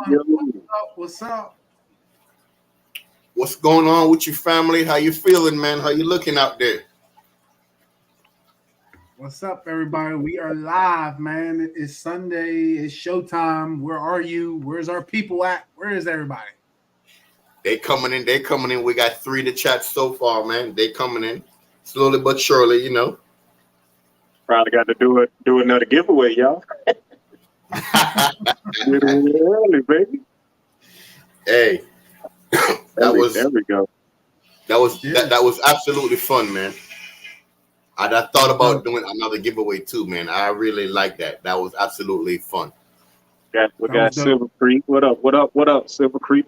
Yo, What's up? What's going on with your family? How you feeling, man? How you looking out there? What's up, everybody? We are live, man. It's Sunday. It's showtime. Where are you? Where's our people at? Where is everybody? They coming in. They coming in. We got 3 to chat so far, man. They coming in slowly but surely, you know. probably got to do another giveaway, y'all. Get in early, baby. Hey, that was There we go. that was absolutely fun, man. I thought about doing another giveaway too, man. I really like that. That was absolutely fun. We got Silver Creek. What up, Silver Creek?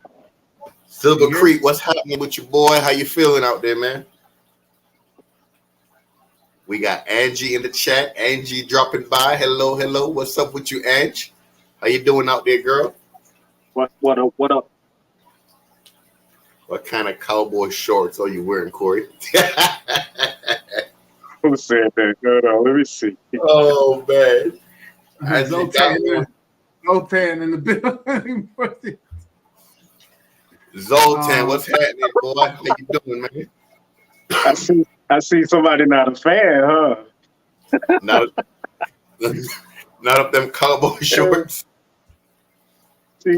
Silver Creek, what's happening with your boy? How you feeling out there, man? We got Angie in the chat. Angie dropping by. Hello. What's up with you, Angie? How you doing out there, girl? What up? What kind of cowboy shorts are you wearing, Corey? Who said that? Hold on, let me see. Oh, man. Zoltan in the building. Zoltan, what's happening, boy? How you doing, man? I see somebody not a fan, huh? Not up them cowboy shorts. She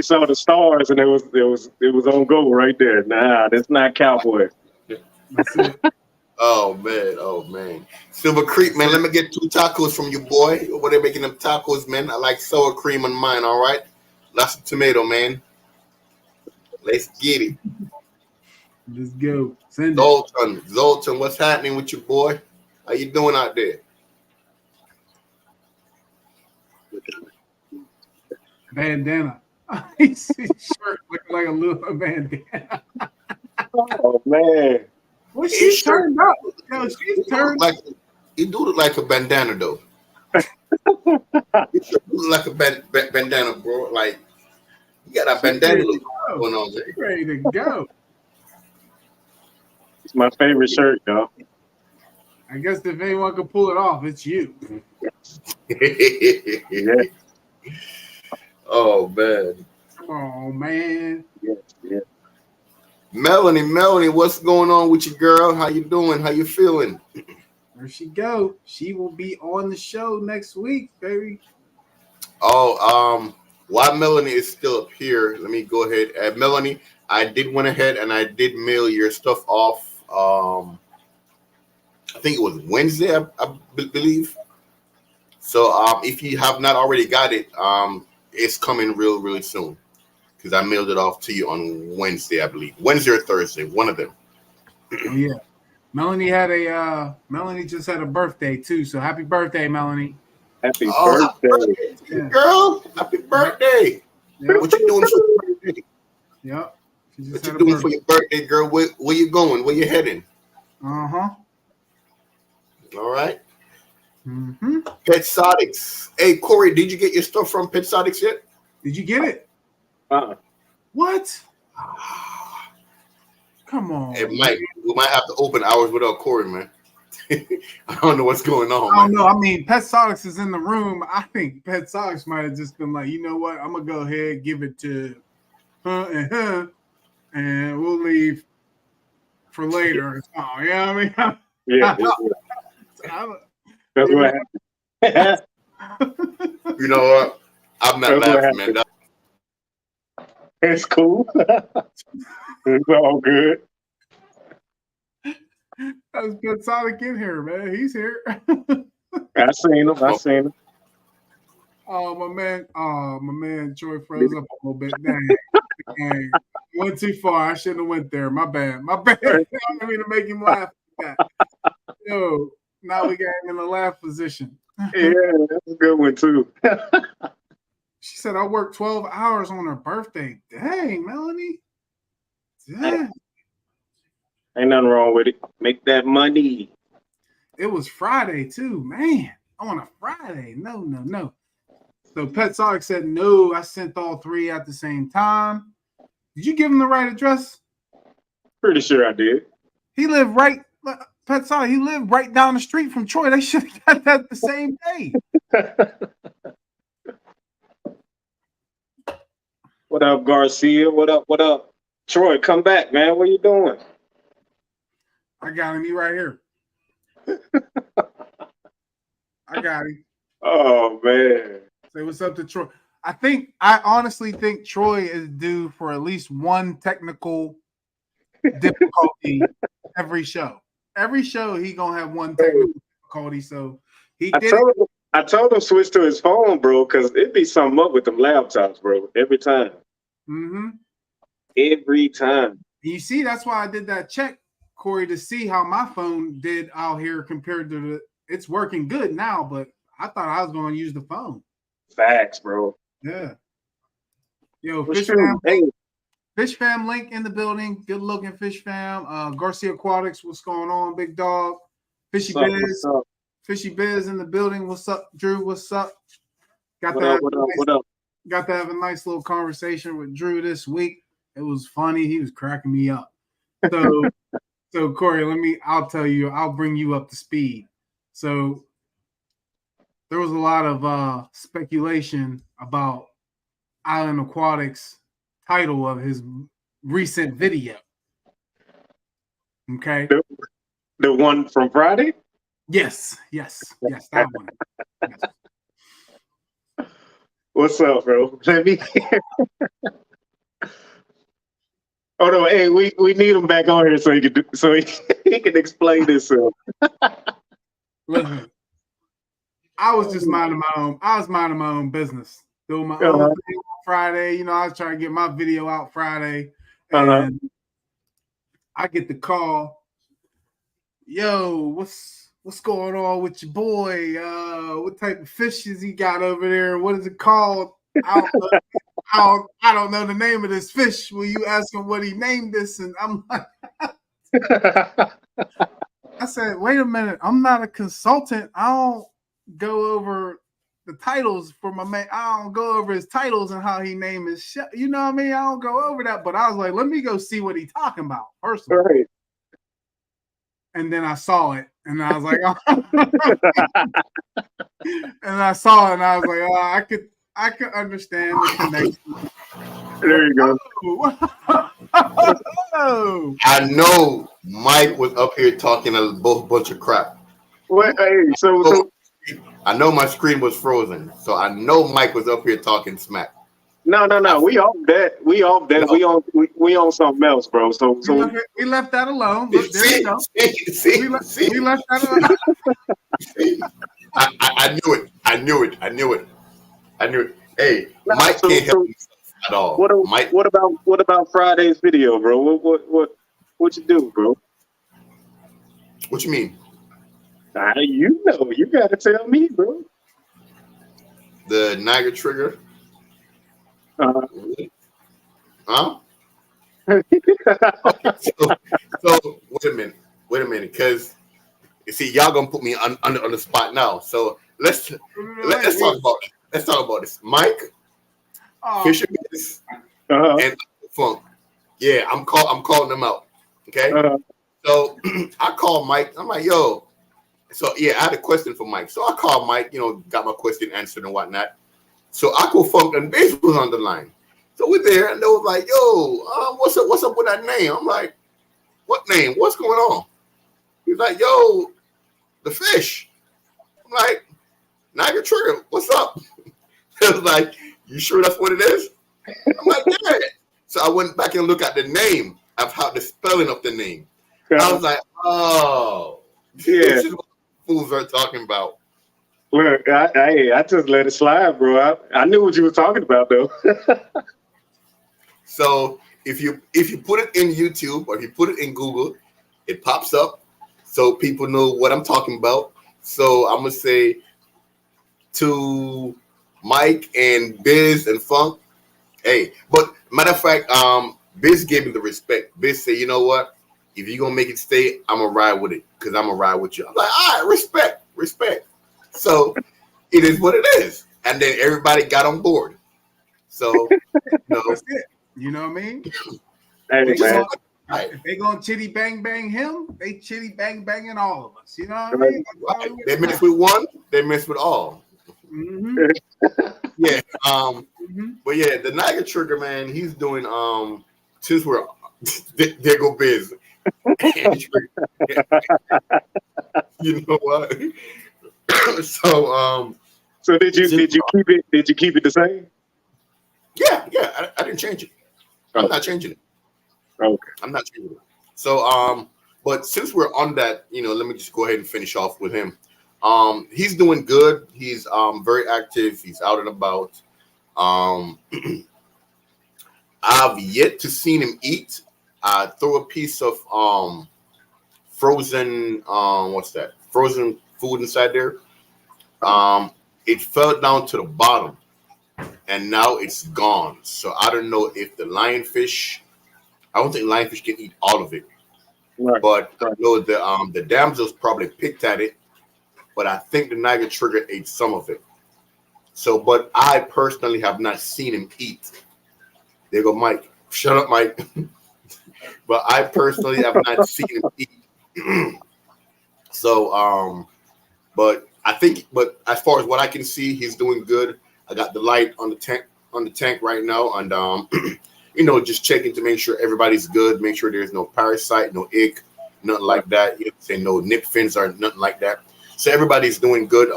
saw the stars and it was on go right there. Nah, that's not cowboy. That's it. Oh man. Silver Creek, man. Let me get 2 tacos from you, boy. What they making them tacos, man? I like sour cream on mine. All right, lots of tomato, man. Let's get it. Let's go. Send Zoltan, what's happening with you, boy? How you doing out there? Bandana. His shirt looking like a little bandana. Oh man. Well, she's turned up. Yo, she's turned up. He do look like a bandana, though. He look like a bandana, bro. Like, you got a bandana look going on, man. Ready to go. It's my favorite shirt, though. I guess if anyone can pull it off, it's you. Yeah. Oh, man. Oh, man. Yeah. Melanie, what's going on with you, girl? How you doing? How you feeling? There she go. She will be on the show next week, baby. Oh, while Melanie is still up here, let me go ahead. Melanie, I did went ahead and I did mail your stuff off. I think it was Wednesday, I believe. So if you have not already got it, it's coming really soon because I mailed it off to you on Wednesday, I believe. Wednesday or Thursday, one of them. Oh, yeah. Melanie just had a birthday too. So happy birthday, Melanie. Happy birthday. Yeah. Girl. Happy birthday. Yep. What you doing for your birthday? Yep. What you doing for your birthday, girl? Where you going? Where you heading? Uh-huh. All right. Mm-hmm. Petsodics. Hey, Corey, did you get your stuff from Petsodics yet? Did you get it? What? Come on. We might have to open hours without Corey, man. I don't know what's going on. I don't know. I mean, Petsodics is in the room. I think Petsodics might have just been like, you know what? I'm gonna go ahead, give it to her, and we'll leave for later. Oh, yeah, I mean, yeah. That's what happened. You know what? I'm not laughing, man. It's cool. It's all good. That's Petsodic in here, man. He's here. I seen him. Oh, my man, Troy froze up a little bit. Dang. Went too far. I shouldn't have went there. My bad. I didn't mean to make him laugh like that. Yo, now we got him in the laugh position. Yeah, that's a good one too. She said I worked 12 hours on her birthday. Dang, Melanie. Dang. Ain't nothing wrong with it. Make that money. It was Friday too, man. On a Friday. No. So Petsodic said no. I sent all 3 at the same time. Did you give him the right address? Pretty sure I did. He lived right. Petsodic. He lived right down the street from Troy. They should have got that the same day. What up, Garcia? What up? What up? Troy, come back, man. What you doing? I got him. He right here. I got him. Oh man. Say what's up to Troy. I honestly think Troy is due for at least one technical difficulty every show. Every show he gonna have one technical difficulty. So I told him switch to his phone, bro, because it'd be something up with them laptops, bro. Every time. Mm-hmm. Every time. You see, that's why I did that check, Corey, to see how my phone did out here compared to the. It's working good now, but I thought I was going to use the phone. Facts, bro. Yeah. Yo, What's Fish true? Fam, Hey, Fish Fam link in the building. Good looking Fish Fam. Garcia Aquatics, what's going on, big dog? Fishy what's up? Biz. What's up? Fishy Biz in the building. What's up, Drew? What's up? Got What to up? What up? What up? Got to have a nice little conversation with Drew this week. It was funny. He was cracking me up. So Corey, I'll tell you, I'll bring you up to speed. So there was a lot of speculation about Island Aquatics' title of his recent video. Okay. The one from Friday? Yes, that one. Yes. What's up, bro? Let me. Oh no! Hey, we need him back on here so he can explain this. Listen, I was just minding my own. I was minding my own business, doing my own thing on Friday. You know, I was trying to get my video out Friday, and I get the call. Yo, what's going on with your boy? What type of fishes he got over there? What is it called? I don't know the name of this fish. Will you ask him what he named this? And I'm like, I said, wait a minute. I'm not a consultant. I don't go over the titles for my man. I don't go over his titles and how he named his show. You know what I mean? I don't go over that. But I was like, let me go see what he's talking about first of all. Right. And then I saw it, and I was like, oh. And I saw it, and I was like, oh, I could understand the connection. There you go. Oh. I know Mike was up here talking a bunch of crap. What? Hey, so I know my screen was frozen, so I know Mike was up here talking smack. no. We off that. We on something else, bro. So We left that alone. Look, there you go. We left that alone. I knew it. Hey, Mike can't help himself at all. What about Friday's video, bro? What you do, bro? What you mean? You know, you gotta tell me, bro. The Niagara Trigger. Huh? So wait a minute, because you see, y'all gonna put me on the spot now. So let's talk about it. Let's talk about this. Mike, Fisher Biz, and Funk. Yeah, I'm calling them out. Okay. So I call Mike. I'm like, yo. So yeah, I had a question for Mike. So I called Mike. You know, got my question answered and whatnot. So Aqua Funk and Biz was on the line. So we're there, and they was like, yo, what's up with that name? I'm like, what name? What's going on? He's like, yo, the fish. I'm like, Niagara Trigger, what's up? I was like, you sure that's what it is? I'm like, yeah. So I went back and looked at the name of how the spelling of the name. I was like, oh, yeah, this is what fools are talking about. Look, I just let it slide, bro. I knew what you were talking about, though. So if you put it in YouTube or if you put it in Google, it pops up so people know what I'm talking about. So I'm gonna say to Mike and Biz and Funk, hey, but matter of fact, Biz gave me the respect. Biz said, you know what? If you're gonna make it stay, I'm gonna ride with it because I'm gonna ride with you. I'm like, all right, respect. So it is what it is. And then everybody got on board. So That's it. You know what I mean? Hey, man. If they gonna chitty bang bang him, they chitty bang banging all of us. You know what I mean? Right. They mess with one, they mess with all. Mm-hmm. Yeah. But yeah, the Niagara Trigger, man, he's doing since we're there go Biz. You know what? So So did you keep it? Did you keep it the same? yeah, I didn't change it. I'm not changing it. Okay. I'm not changing it. So but since we're on that, let me just go ahead and finish off with him. He's doing good. He's very active. He's out and about. I've yet to seen him eat. I throw a piece of frozen what's that? Frozen food inside there. It fell down to the bottom, and now it's gone. So I don't know if the lionfish. I don't think lionfish can eat all of it, Right. but I know the damsels probably picked at it. But I think the Niagara Trigger ate some of it. So, but I personally have not seen him eat. There you go, Mike. Shut up, Mike. But I personally have not seen him eat. So, but as far as what I can see, he's doing good. I got the light on the tank right now, and just checking to make sure everybody's good, make sure there's no parasite, no ick, nothing like that. You know, say no nip fins or nothing like that. So everybody's doing good.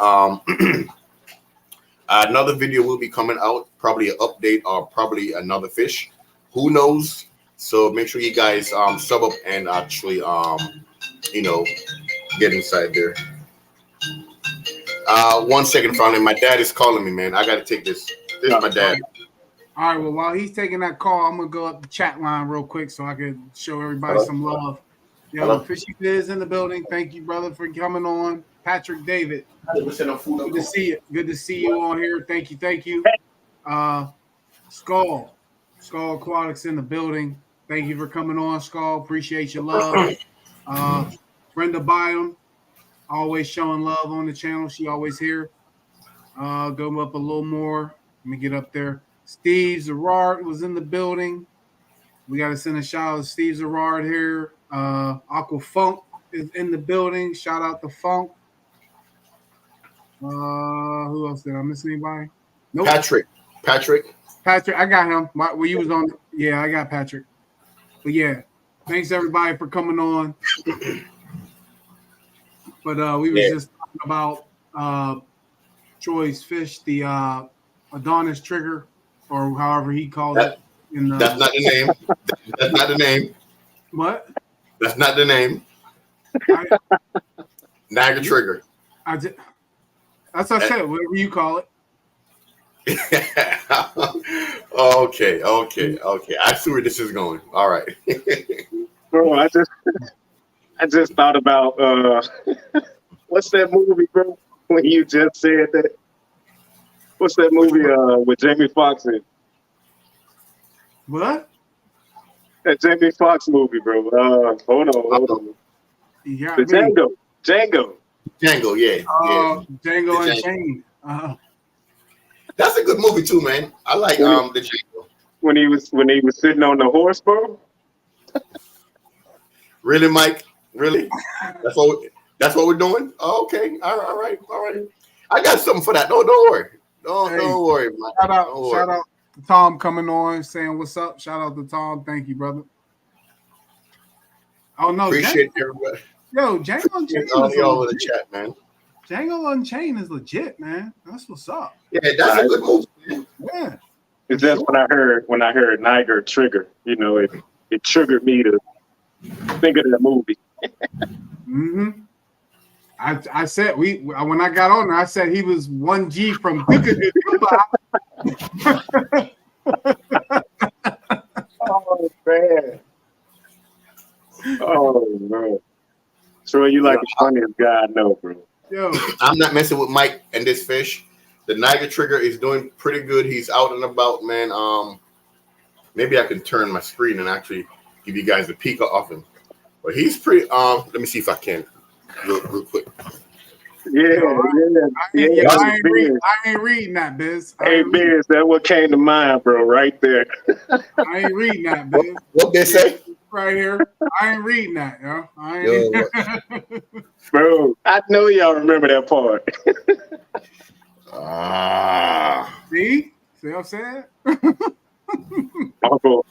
Another video will be coming out, probably an update or probably another fish. Who knows? So make sure you guys sub up and actually get inside there. 1 second, finally. My dad is calling me, man. I gotta take this. This is my dad. All right, well, while he's taking that call, I'm gonna go up the chat line real quick so I can show everybody some love. Yo, Fishy Biz in the building. Thank you, brother, for coming on. Patrick David. Good to see you. Good to see you on here. Thank you. Skull Aquatics in the building. Thank you for coming on, Skull. Appreciate your love. Brenda Byam, always showing love on the channel. She always here. Go up a little more. Let me get up there. Steve Zerard was in the building. We got to send a shout out to Steve Zerard here. Aqua Funk is in the building. Shout out to Funk. Who else did I miss? Anybody? Nope. Patrick, I got him. Well, you was on. Yeah, I got Patrick. But yeah, thanks everybody for coming on. But we was just talking about Troy's fish, the Adonis trigger, or however he calls it. That's not the name. That's not the name. What? That's not the name. Niagara Trigger. That's what I said. Whatever you call it. Okay. I see where this is going. All right. Bro, I just thought about what's that movie, bro? When you just said that. What's that movie with Jamie Foxx in? What? That Jamie Foxx movie, bro. Hold on. Yeah, Django, yeah. Django Unchained. That's a good movie too, man. I like the Django. When he was sitting on the horse, bro. Really, Mike? Really? That's what we're doing? Oh, okay. All right. I got something for that. Don't worry. Don't worry, Mike. Shout out to Tom coming on, saying what's up. Shout out to Tom. Thank you, brother. Oh no, appreciate everybody. Yo, Django Unchained is all in the chat, man. Django Unchained is legit, man. That's what's up. Yeah, that's a good movie, man. Yeah. It's just when I heard Niagara Trigger, it triggered me to think of that movie. Mm-hmm. I said when I got on there, I said he was 1G from Oh man. Oh man. Troy, you like the funniest guy I know, bro. Yo. I'm not messing with Mike and this fish. The Niagara Trigger is doing pretty good. He's out and about, man. Maybe I can turn my screen and actually give you guys a peek off him. But he's pretty. Let me see if I can, real quick. Yeah. I ain't reading that, Biz. Hey, Biz, that's what came to mind, bro. Right there. I ain't reading that, Biz. What they say? Right here. I ain't reading that, yo. Bro, I know y'all remember that part. See what I'm saying?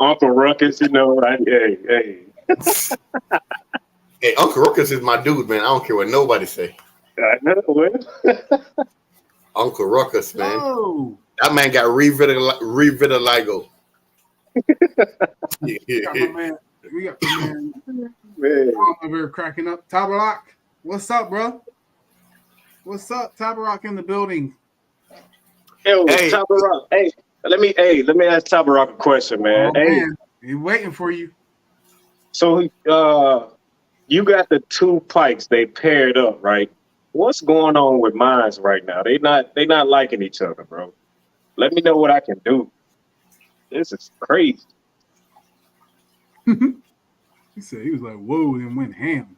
Uncle Ruckus, hey. Hey, Uncle Ruckus is my dude, man. I don't care what nobody say. I know, man. Uncle Ruckus, man. Oh, That man got revitiligo. got my man. We got my man. Man. Over here cracking up. Tabarak, what's up, bro? What's up, Tabarak in the building? Yo, Hey. Tabarak. Hey, let me ask Tabarak a question, man. Oh, Hey, man. He's waiting for you. so you got the two pikes, they paired up, right? What's going on with mines right now? They not liking each other, bro. Let me know what I can do. This is crazy. He said he was like, whoa, and went ham.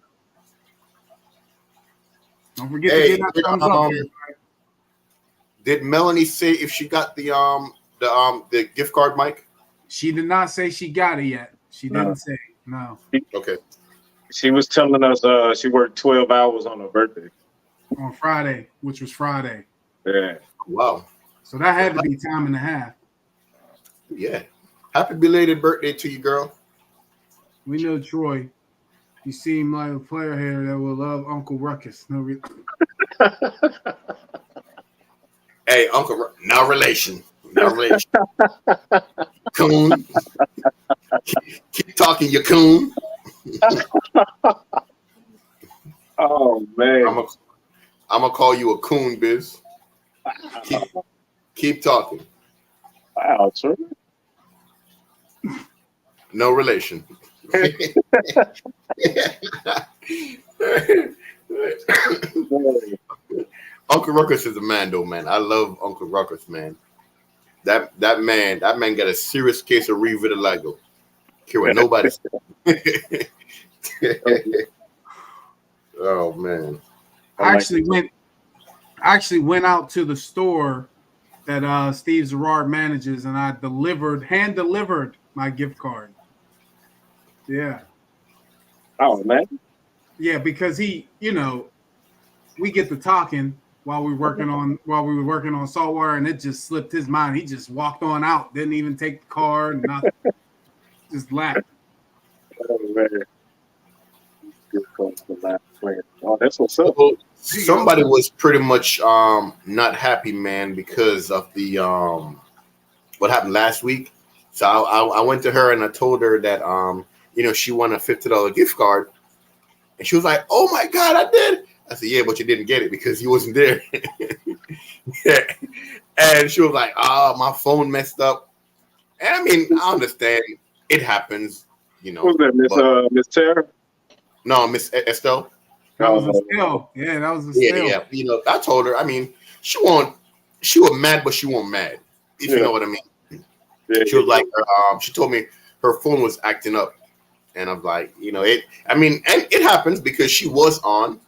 Don't forget Hey, to get that thumbs up. did Melanie say if she got the gift card, Mike? She did not say she got it yet. She didn't say. No. Okay. She was telling us she worked 12 hours on her birthday. On Friday, which was Friday. Yeah. Wow. So that had to be time and a half. Yeah. Happy belated birthday to you, girl. We know Troy. You seem like a player here that will love Uncle Ruckus. No, Hey, no relation. No relation. Coon. Keep talking, you coon. Oh man. I'm gonna call you a coon, Biz. Keep talking. Wow, true. No relation. Uncle Ruckus is a man, though, man. I love Uncle Ruckus, man. That man got a serious case of revitiligo. Care what nobody said. Oh man. I actually went out to the store that Steve Zerard manages, and I hand delivered my gift card. Yeah. Oh man. Yeah, because he, we get to talking while we were working on saltwater, and it just slipped his mind. He just walked on out, didn't even take the card, nothing. Just laughed. Oh man. Good call for that player. Oh, that's what's up. Somebody was pretty much not happy, man, because of the what happened last week. So I went to her and I told her that she won a $50 gift card, and she was like, "Oh my God, I did!" I said, "Yeah, but you didn't get it because you wasn't there." Yeah. And she was like, "Oh, my phone messed up." And I mean, I understand it happens, Who's that, Miss Tara? No, Miss Estelle. That was Estelle. Yeah, that was Estelle. Yeah. I told her. I mean, she was mad, but she wasn't mad. If you know what I mean. Yeah, she was like, she told me her phone was acting up, and I'm like, it. I mean, and it happens because she was on,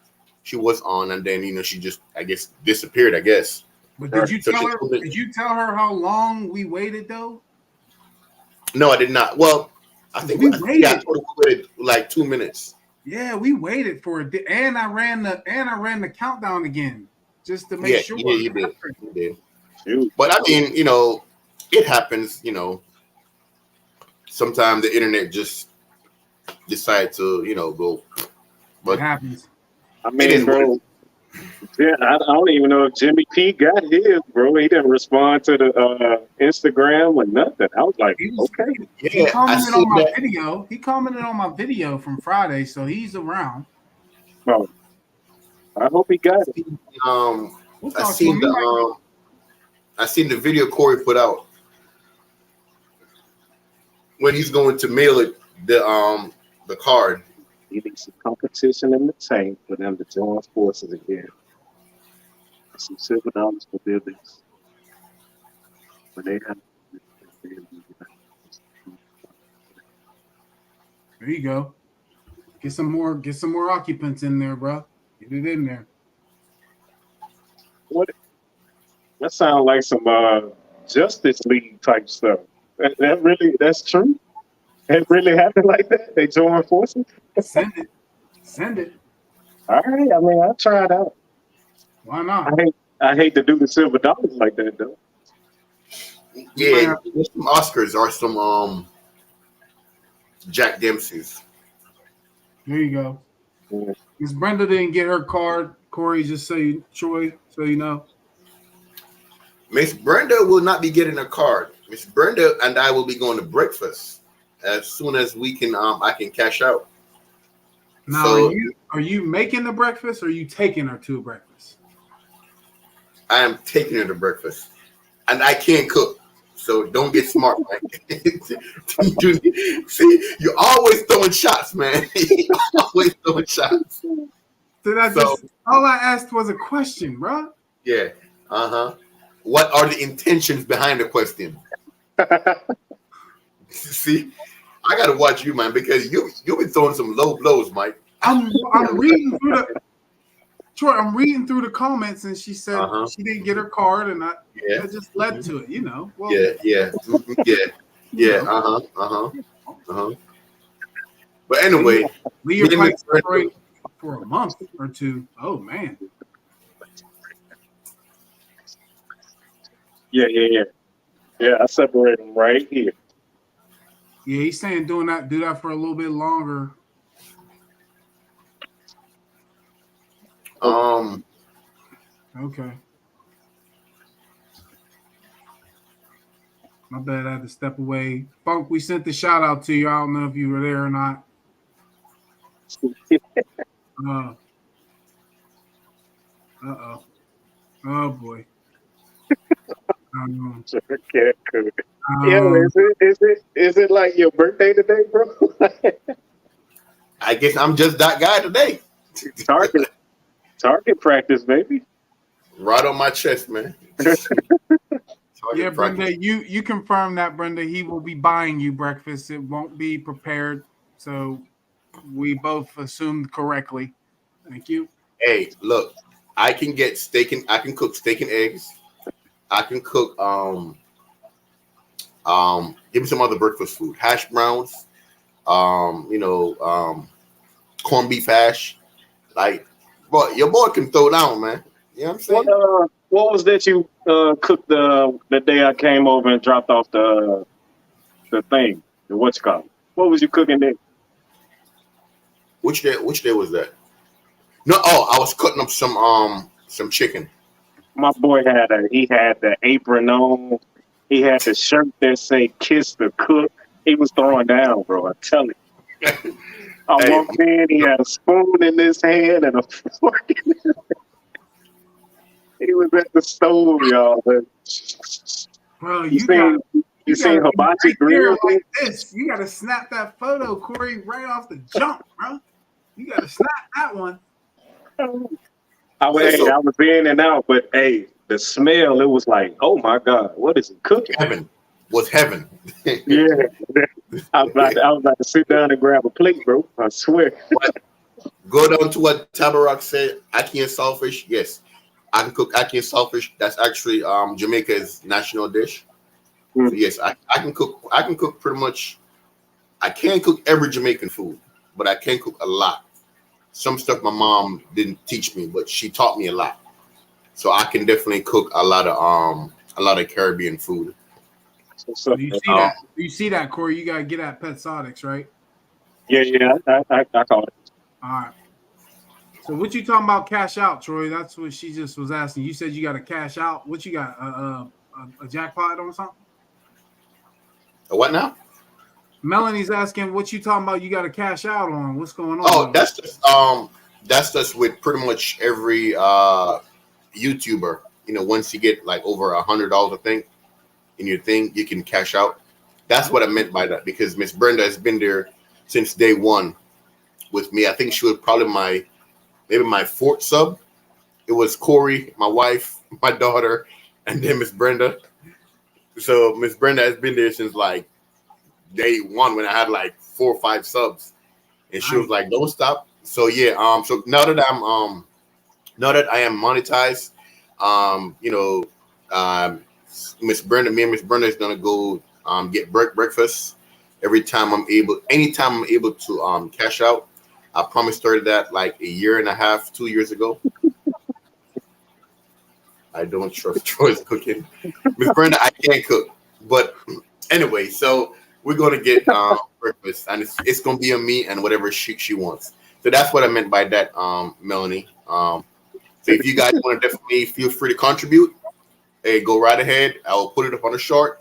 and then she just, I guess, disappeared. I guess. But did you tell her? Did you tell her how long we waited though? No, I did not. Well, I think I told her we waited like 2 minutes. Yeah, we waited for it, and I ran the countdown again just to make sure. Yeah, you did. But I mean, it happens. Sometimes the internet just decides to, go. But it happens. I mean, bro. Yeah, I don't even know if Jimmy P got his, bro. He didn't respond to the Instagram or nothing. I was like, okay. He commented on my video. He commented on my video from Friday, so he's around. Oh, I hope he got it. I seen the video Corey put out when he's going to mail it the card. He needs some competition in the tank for them to join forces again. Some $7 for buildings. When they have. There you go. Get some more occupants in there, bro. Get it in there. What? That sounds like some Justice League type stuff. That's true. It really happened like that. They join forces. Send it. All right. I mean, I'll try it out. Why not? I hate to do the $7 like that though. Yeah, there's some Oscars or some Jack Dempsey's. There you go. Yeah. Miss Brenda didn't get her card. Corey, just so you, Troy, so you know. Miss Brenda will not be getting a card. Miss Brenda and I will be going to breakfast as soon as we can. I can cash out. Now, So are you making the breakfast or are you taking her to breakfast? I am taking her to breakfast, and I can't cook. So don't get smart, man. See, you're always throwing shots, man. You're always throwing shots. Did I just? All I asked was a question, bro. Yeah. What are the intentions behind the question? See, I gotta watch you, man, because you've been throwing some low blows, Mike. I'm reading through the Troy. I'm reading through the comments, and she said she didn't get her card, and I just led to it, you know. Well, Yeah. But anyway, leave your place separate for a month or two. Oh man. Yeah, I separate them right here. Yeah, he's saying do that for a little bit longer. Okay. My bad, I had to step away. Funk, we sent the shout out to you. I don't know if you were there or not. Oh boy. Is it like your birthday today, bro? I guess I'm just that guy today. Target practice, baby. Right on my chest, man. Yeah, Brenda, you confirm that, Brenda. He will be buying you breakfast. It won't be prepared. So we both assumed correctly. Thank you. Hey, look, I can get I can cook steak and eggs. I can cook give me some other breakfast food. Hash browns, corned beef hash. Like, boy, your boy can throw down, man. You know what I'm saying? What was that you cooked the day I came over and dropped off the thing? The what's called? What was you cooking there? Which day was that? No, I was cutting up some chicken. My boy had the apron on. He had the shirt that say "Kiss the Cook." He was throwing down, bro. I tell you. I walked in. He had a spoon in his hand and a fork in his hand. He was at the stove, y'all. Bro, you seen Hibachi grill like this? You gotta snap that photo, Corey, right off the jump, bro. You gotta snap that one. I was in and out, but hey, the smell, it was like, oh my God, what is it cooking? Heaven was heaven. Yeah. I was about to sit down and grab a plate, bro. I swear. Go down to what Tabarak said, Ackee and saltfish. Yes, I can cook Ackee and saltfish. That's actually Jamaica's national dish. So yes, I can cook. I can cook pretty much. I can't cook every Jamaican food, but I can cook a lot. Some stuff my mom didn't teach me, but she taught me a lot. So I can definitely cook a lot of Caribbean food. So you see that, Corey? You gotta get at Petsodics, right? Yeah, I call it. All right. So what you talking about? Cash out, Troy? That's what she just was asking. You said you got to cash out. What you got? A jackpot or something? A what now? Melanie's asking what you talking about. You got to cash out on. What's going on? Oh, that's just with pretty much every YouTuber. Once you get like over $100, I think, in your thing, you can cash out. That's what I meant by that, because Miss Brenda has been there since day one with me. I think she was probably my fourth sub. It was Corey, my wife, my daughter, and then Miss Brenda. So Miss Brenda has been there since like day one when I had like 4 or 5 subs, and she was like, "Don't stop." So yeah, so now that I am monetized, Miss Brenda, me and Miss Brenda is gonna go get breakfast anytime I'm able to cash out. I promised her that like 1.5 years, 2 years ago. I don't trust Troy's cooking. Miss Brenda, I can't cook. But anyway, so we're gonna get breakfast, and it's gonna be on me and whatever she wants. So that's what I meant by that, Melanie. So if you guys want to definitely feel free to contribute, hey, go right ahead. I will put it up on the short.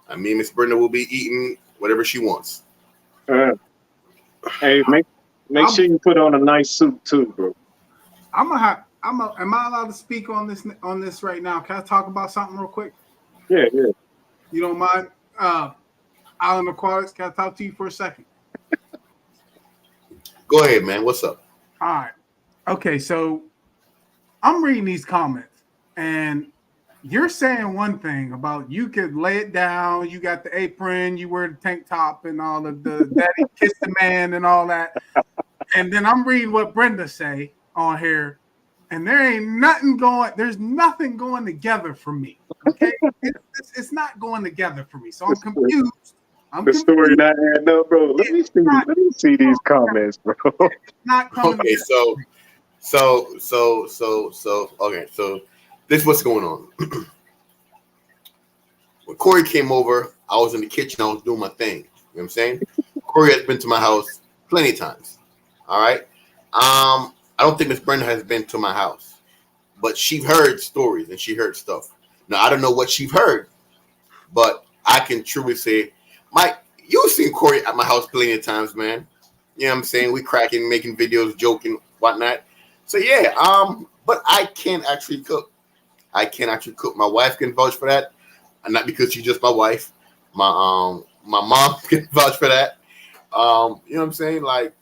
And me and Miss Brenda will be eating whatever she wants. Hey, make sure you put on a nice suit too, bro. Am I allowed to speak on this right now? Can I talk about something real quick? Yeah. You don't mind? Island Aquatics, can I talk to you for a second? Go ahead, man. What's up? All right. Okay, so I'm reading these comments, and you're saying one thing about you could lay it down, you got the apron, you wear the tank top and all of the daddy kiss the man and all that. And then I'm reading what Brenda say on here, and there's nothing going together for me. Okay? It's not going together for me. So I'm confused. The story not adding up, bro. Let me see these comments, bro. Not coming Okay, together. okay, so this is what's going on. When Corey came over, I was in the kitchen, I was doing my thing. You know what I'm saying? Corey has been to my house plenty of times. All right. I don't think Miss Brenda has been to my house, but she heard stories and she heard stuff. Now I don't know what she heard, but I can truly say, Mike, you've seen Corey at my house plenty of times, man. You know what I'm saying? We cracking, making videos, joking, whatnot. So yeah, but I can't actually cook. I can't actually cook. My wife can vouch for that, and not because she's just my wife. My mom can vouch for that. You know what I'm saying? Like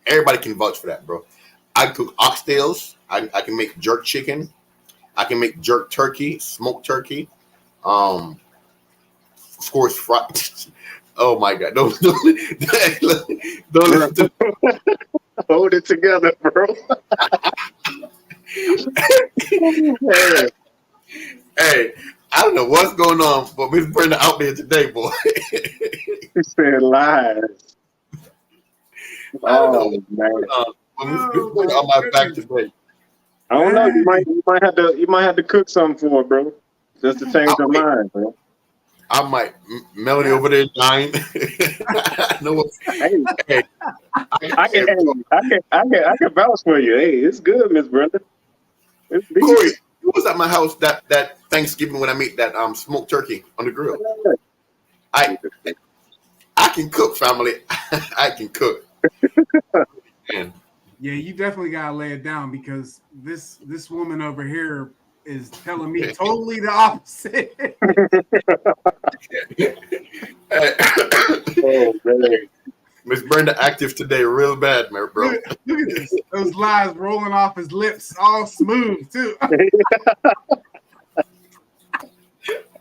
everybody can vouch for that, bro. I cook oxtails. I can make jerk chicken. I can make jerk turkey, smoked turkey. Of course, fried. Oh my God! Don't listen to. Hold it together, bro. Hey, I don't know what's going on, but Miss Brenda out there today, boy. He said lies. I don't know Oh man. But Miss Brenda on my back today. I don't know. You might have to cook something for her, bro. Just to change her mind, bro. I might Melody over there dying. No, hey, I can vouch for you. Hey, it's good, Miss Brenda. It's Corey, you was at my house that Thanksgiving when I made that smoked turkey on the grill. I can cook, family. I can cook. Man. Yeah, you definitely gotta lay it down because this woman over here is telling me totally the opposite. Oh man. Miss Brenda active today, real bad, man, bro. Look at this. Those lies rolling off his lips, all smooth too.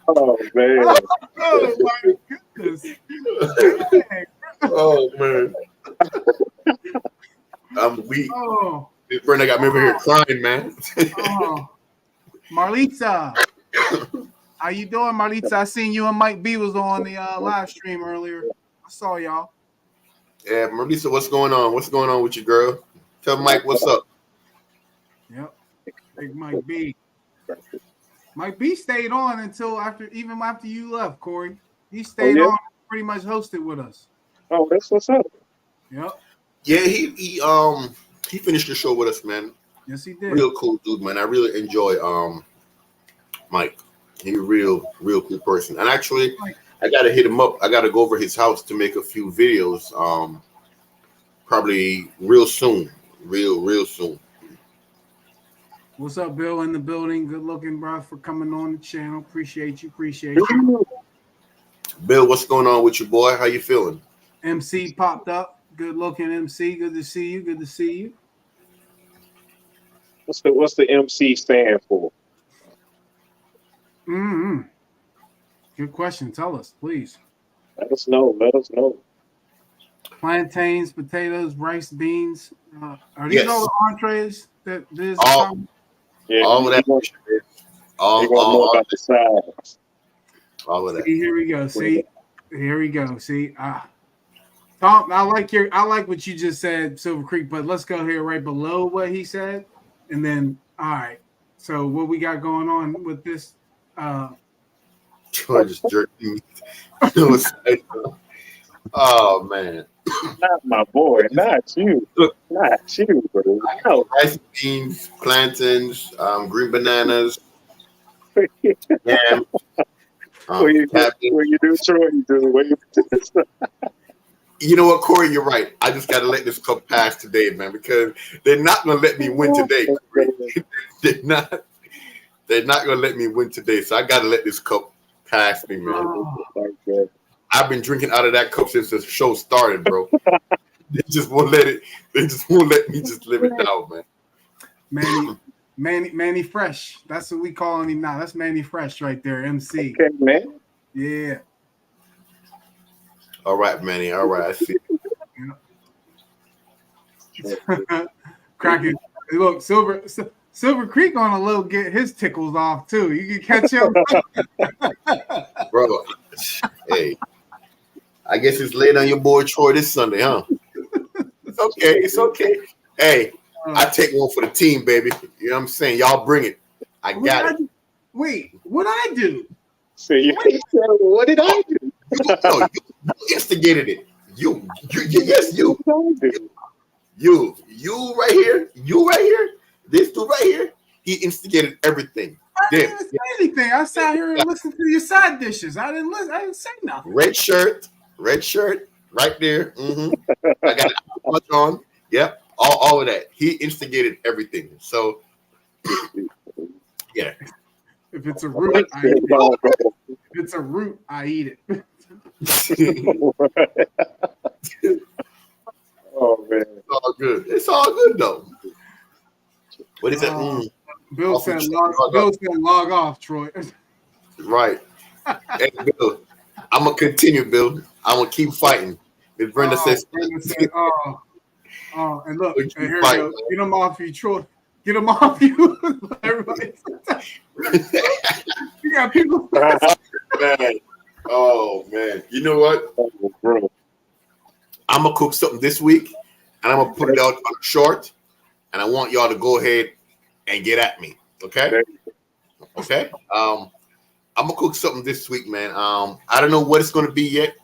Oh man. Oh my goodness. Oh man. I'm weak. Oh. Miss Brenda got me over here crying, man. Oh. Marlita. How you doing, Marlita? I seen you and Mike B was on the live stream earlier. I saw y'all. Yeah, Marlisa, what's going on? What's going on with you, girl? Tell Mike what's up. Yep. Big Mike B. Mike B stayed on until after you left, Corey. He stayed on, pretty much hosted with us. Oh, that's what's up. Yep. Yeah, he finished the show with us, man. Yes, he did. Real cool dude, man. I really enjoy Mike. He's a real cool person. And actually, I gotta hit him up. I gotta go over his house to make a few videos. Probably real soon. Real soon. What's up, Bill in the building? Good looking, bro, for coming on the channel. Appreciate you. Bill, what's going on with you, boy? How you feeling? MC popped up. Good looking MC. Good to see you. What's the MC stand for? Mm-hmm. Good question. Tell us, please. Let us know. Plantains, potatoes, rice, beans. Are these all the entrees that this? All of that. All about the sides. All of that. See, here we go. See, Tom, I like what you just said, Silver Creek, but let's go here right below what he said, and then all right. So what we got going on with this? Troy just jerked me. Oh man. Not my boy. Not you. Look, Not you, bro. No. rice, beans, plantains, green bananas, yam, cabbage. What you do, Troy? You do what you do. You know what, Corey? You're right. I just got to let this cup pass today, man, because they're not going to let me win today. Corey. they're not. They're not going to let me win today, so I got to let this cup pass me, man. Oh. I've been drinking out of that cup since the show started, bro. They just won't let it. They just won't let me just live it down, man. Manny Fresh. That's what we calling him now. That's Manny Fresh right there, MC. Okay, man. Yeah. All right, Manny. All right, I see. Cracking. Look, Silver Creek on a little get his tickles off too. You can catch him, Bro. Hey, I guess it's late on your boy Troy this Sunday, huh? It's okay. It's okay. Hey, I take one for the team, baby. You know what I'm saying? Y'all bring it. I got it. Wait, what I do? See, what did I do? You instigated it. Yes, you right here. You right here. This dude right here. He instigated everything. I didn't say anything. I sat here and listened to your side dishes. I didn't listen. I didn't say nothing. Red shirt, right there. Mm-hmm. I got much on. Yep, all of that. He instigated everything. So, yeah. If it's a root, I eat it. If it's a root, I eat it. Oh man, It's all good. It's all good though. What is that? Bill said log off, Troy. Right. Hey, Bill, I'm gonna continue, Bill. I'm gonna keep fighting. Miss Brenda says, and look, and here we go. Get him off you, Troy. Get him off you. Everybody. You got people. man. Oh man. You know what? I'm gonna cook something this week, and I'm gonna put it out on a short, and I want y'all to go ahead and get at me. Okay? Okay. I'm gonna cook something this week, man. I don't know what it's gonna be yet,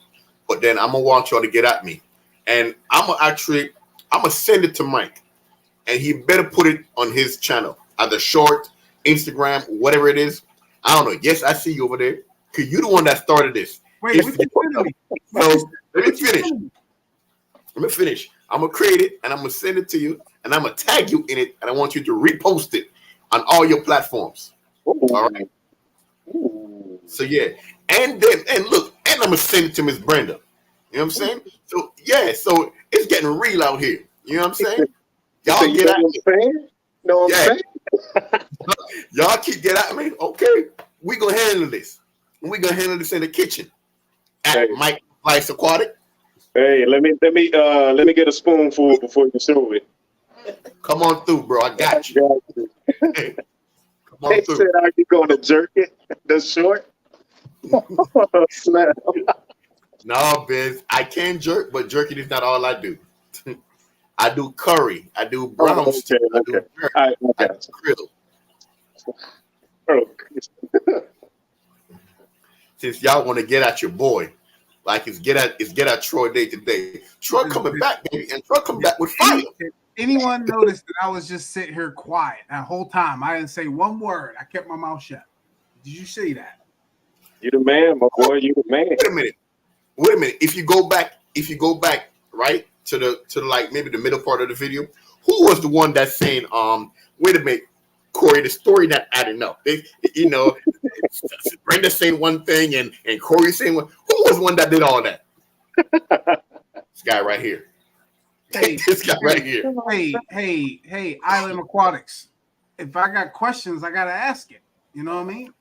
but then I'm gonna want y'all to get at me, and I'm gonna send it to Mike, and he better put it on his channel, either short, Instagram, whatever it is. I don't know. Yes, I see you over there, cause you're the one that started this. Wait, what you sending me? So let me finish. Let me finish. I'm gonna create it and I'm gonna send it to you, and I'm gonna tag you in it, and I want you to repost it on all your platforms. All right. So yeah, and look, and I'm gonna send it to Miss Brenda. You know what I'm saying? So yeah, so it's getting real out here. You know what I'm saying? Y'all get at me. No, I'm saying. Y'all get at me. Okay, we gonna handle this. We gonna handle this in the kitchen at Mike Vice Aquatic. Hey, let me get a spoonful before you throw it. Come on through, bro. I got you. Hey, come on through. Said are you gonna jerk it? The short. Snap. No, Biz, I can jerk, but jerking is not all I do. I do curry. I do brown stew. I do jerk. I do grill. Since y'all want to get at your boy, like it's get at Troy day to day. Troy coming back, baby, and Troy coming back with fire. Anyone noticed that I was just sitting here quiet that whole time? I didn't say one word. I kept my mouth shut. Did you see that? You the man, my boy. You the man. Wait a minute. If you go back, right to the like maybe the middle part of the video, who was the one that's saying, wait a minute, Corey, the story not adding up. Brenda saying one thing and Corey saying one. Who was the one that did all that? This guy right here. Hey, this guy right here. Hey, Island Aquatics. If I got questions, I gotta ask it. You know what I mean?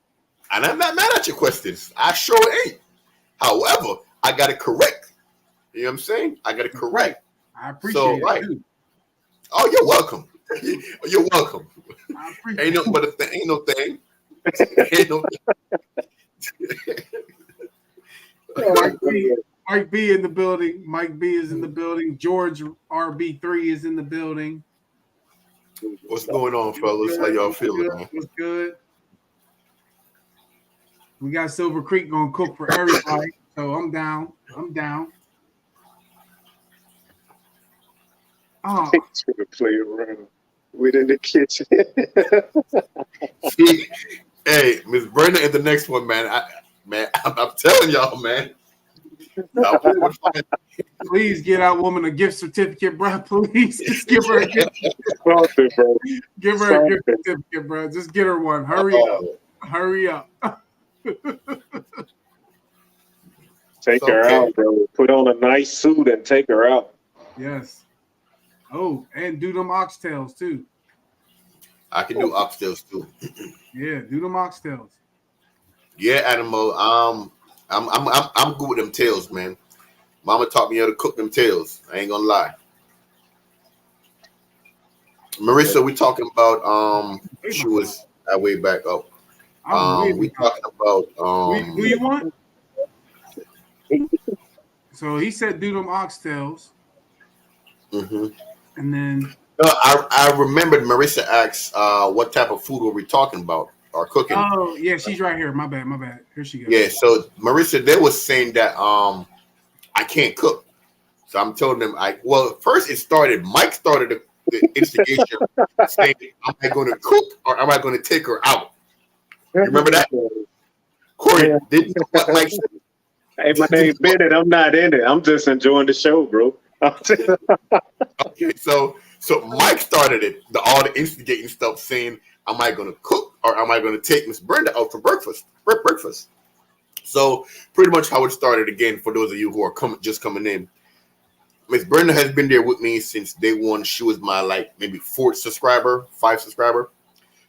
And I'm not mad at your questions. I sure ain't. However, I got to correct. You know what I'm saying? I got to correct. I appreciate it. Too. Oh, you're welcome. You're welcome. I appreciate ain't no but a thing. Ain't no thing. Ain't no thing. Mike B in the building. Mike B is in the building. George RB3 is in the building. What's going on, fellas? How y'all feeling, man? What's good? We got Silver Creek gonna cook for everybody, so I'm down. I'm down. Oh, To the play around within the kitchen. See, hey, Miss Brenda is the next one, man. I'm telling y'all, man. Y'all play with fire. please get our woman a gift certificate, bro. Please just give her a gift. Something, bro. Give her a gift Something. certificate, bro. Just get her one. Hurry up. Hurry up. Take It's her okay. out, bro. Put on a nice suit and take her out. Yes. Oh, and do them oxtails too. I can do oxtails too. Yeah, do them oxtails. Yeah, animal. I'm good with them tails, man. Mama taught me how to cook them tails. I ain't gonna lie. Marissa, we talking about she was way back up. We talking about Who you want? So he said do them oxtails, mhm. and then No, I remembered Marissa asked what type of food were we talking about or cooking. oh yeah, she's right here. My bad, my bad. Here she goes. Yeah, so Marissa, they was saying that I can't cook. So I'm telling them first it started, Mike started the instigation saying, am I gonna cook or am I gonna take her out? Remember that? Corey, Yeah. did you know what Mike said? Hey, my name's Bennett. I'm not in it. I'm just enjoying the show, bro. Okay, so Mike started it, all the instigating stuff, saying, "Am I going to cook or am I going to take Miss Brenda out for breakfast?" Breakfast. So pretty much how it started again. For those of you who are just coming in, Miss Brenda has been there with me since day one. She was my maybe 5th subscriber.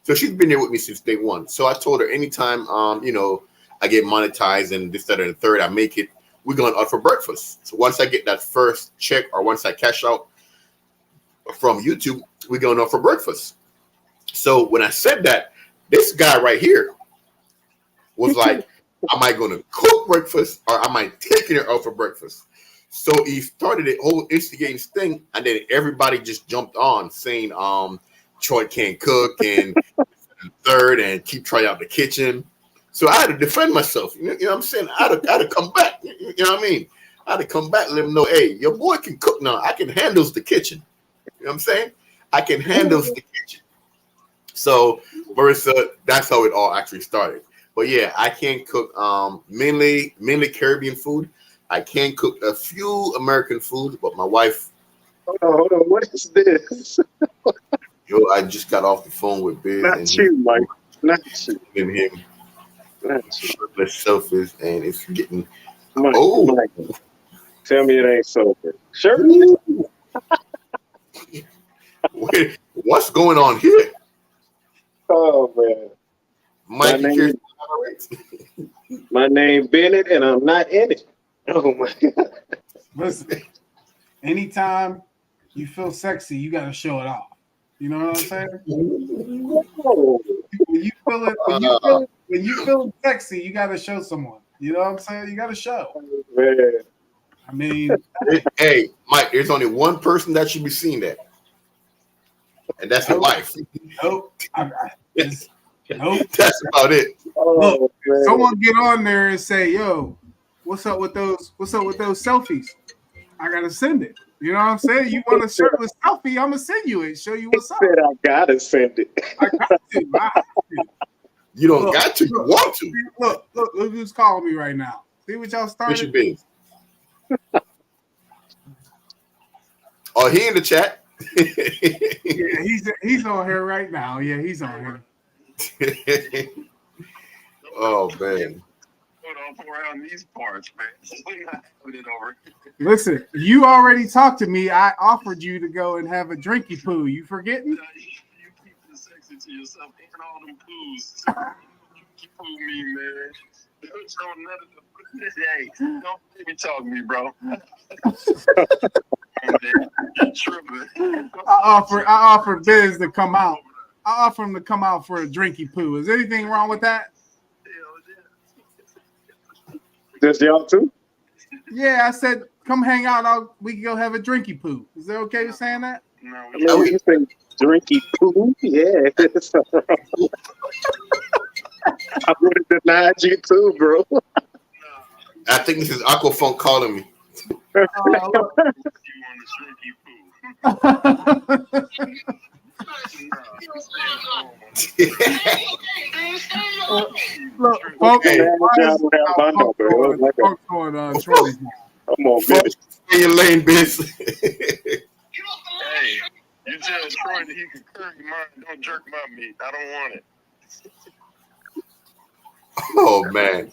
So she's been there with me since day one. So I told her anytime I get monetized and this, that, and the third, I make it, we're going out for breakfast. So once I get that first check or once I cash out from YouTube, we're going out for breakfast. So when I said that, this guy right here was like, am I going to cook breakfast or am I taking her out for breakfast? So he started the whole instigating thing, and then everybody just jumped on saying, Troy can't cook and third and keep trying out the kitchen. So I had to defend myself. You know what I'm saying? I had to come back. You know what I mean? I had to come back and let him know, hey, your boy can cook now. I can handle the kitchen. You know what I'm saying? I can handle the kitchen. So, Marissa, that's how it all actually started. But yeah, I can't cook mainly Caribbean food. I can cook a few American food, but my wife. Hold on. What is this? Yo, I just got off the phone with Biz Not and you, Mike. Not you. and him. Not you. Let's selfish, and it's getting. Mike, Oh, Mike. Tell me it ain't sober. Sure. wait, what's going on here? Oh man. Mike, My you care name- to elaborate? My name Bennett, and I'm not in it. Oh my God. Listen, anytime you feel sexy, you gotta show it off. You know what I'm saying? Whoa. When you feel sexy, you gotta show someone. You know what I'm saying? You gotta show. Man. I mean, Hey, Mike, there's only one person that should be seeing that, and that's your wife. nope. Nope. That's about it. Oh, man. Someone get on there and say, "Yo, what's up with those selfies?" I gotta send it. You know what I'm saying? You want a shirtless selfie? I'm gonna send you it. Show you what's up. Said I gotta send it. I got to. I have to. You don't Look, got to. You want to. Look who's calling me right now. See what y'all What's your started? biz? Oh, he in the chat. Yeah, he's on here right now. Yeah, he's on here. Oh man. Around these parts, man. We're not having it over. Listen, you already talked to me. I offered you to go and have a drinky poo. You forgetting? You keep the sexy to yourself and all them poos. You fool me, man. Don't show none of the hey, don't baby talk me, bro. You're tripping. I offered Biz to come out. I offered him to come out for a drinky poo. Is anything wrong with that? Just y'all two? Yeah, I said come hang out. We can go have a drinky poo. Is that okay with saying that? No, I mean, you say drinky poo? Yeah. I would have denied you too, bro. I think this is Aquafunk calling me. Look. You want to shrinky poo? Look, Funk, Hey, Man, why John is would have my Funk number. It was going? like Funk going Troy's now. come on, Fuck, bitch. stay in your lane, bitch. Hey, you tell Troy that he can curry mine. Don't jerk my meat. I don't want it. Oh man,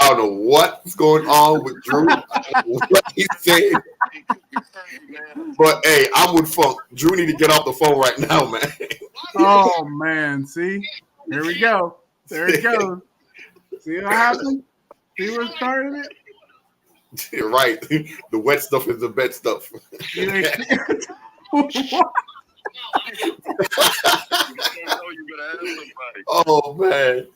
I don't know what's going on with Drew. I don't know what he said, He could be curry, man. but hey, I'm with Funk. Drew need to get off the phone right now, man. Oh man, see, here we go. There it goes. See what happened? See what started it? You're right. The wet stuff is the best stuff. You ain't- You don't know you better ask somebody. Oh man.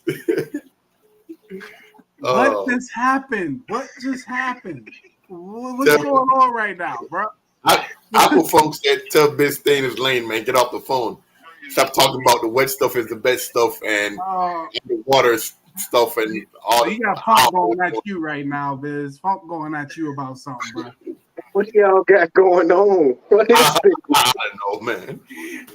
What just happened? What just happened? What's Tell me. going on right now, bro? Aquafunk said, "Tell Bitch stay in his lane, man. Get off the phone. Stop talking about the wet stuff is the best stuff and the water stuff and all." So you got Funk going at you right now, Biz. Funk going at you about something, bro. What y'all got going on? What is it? I don't know, man.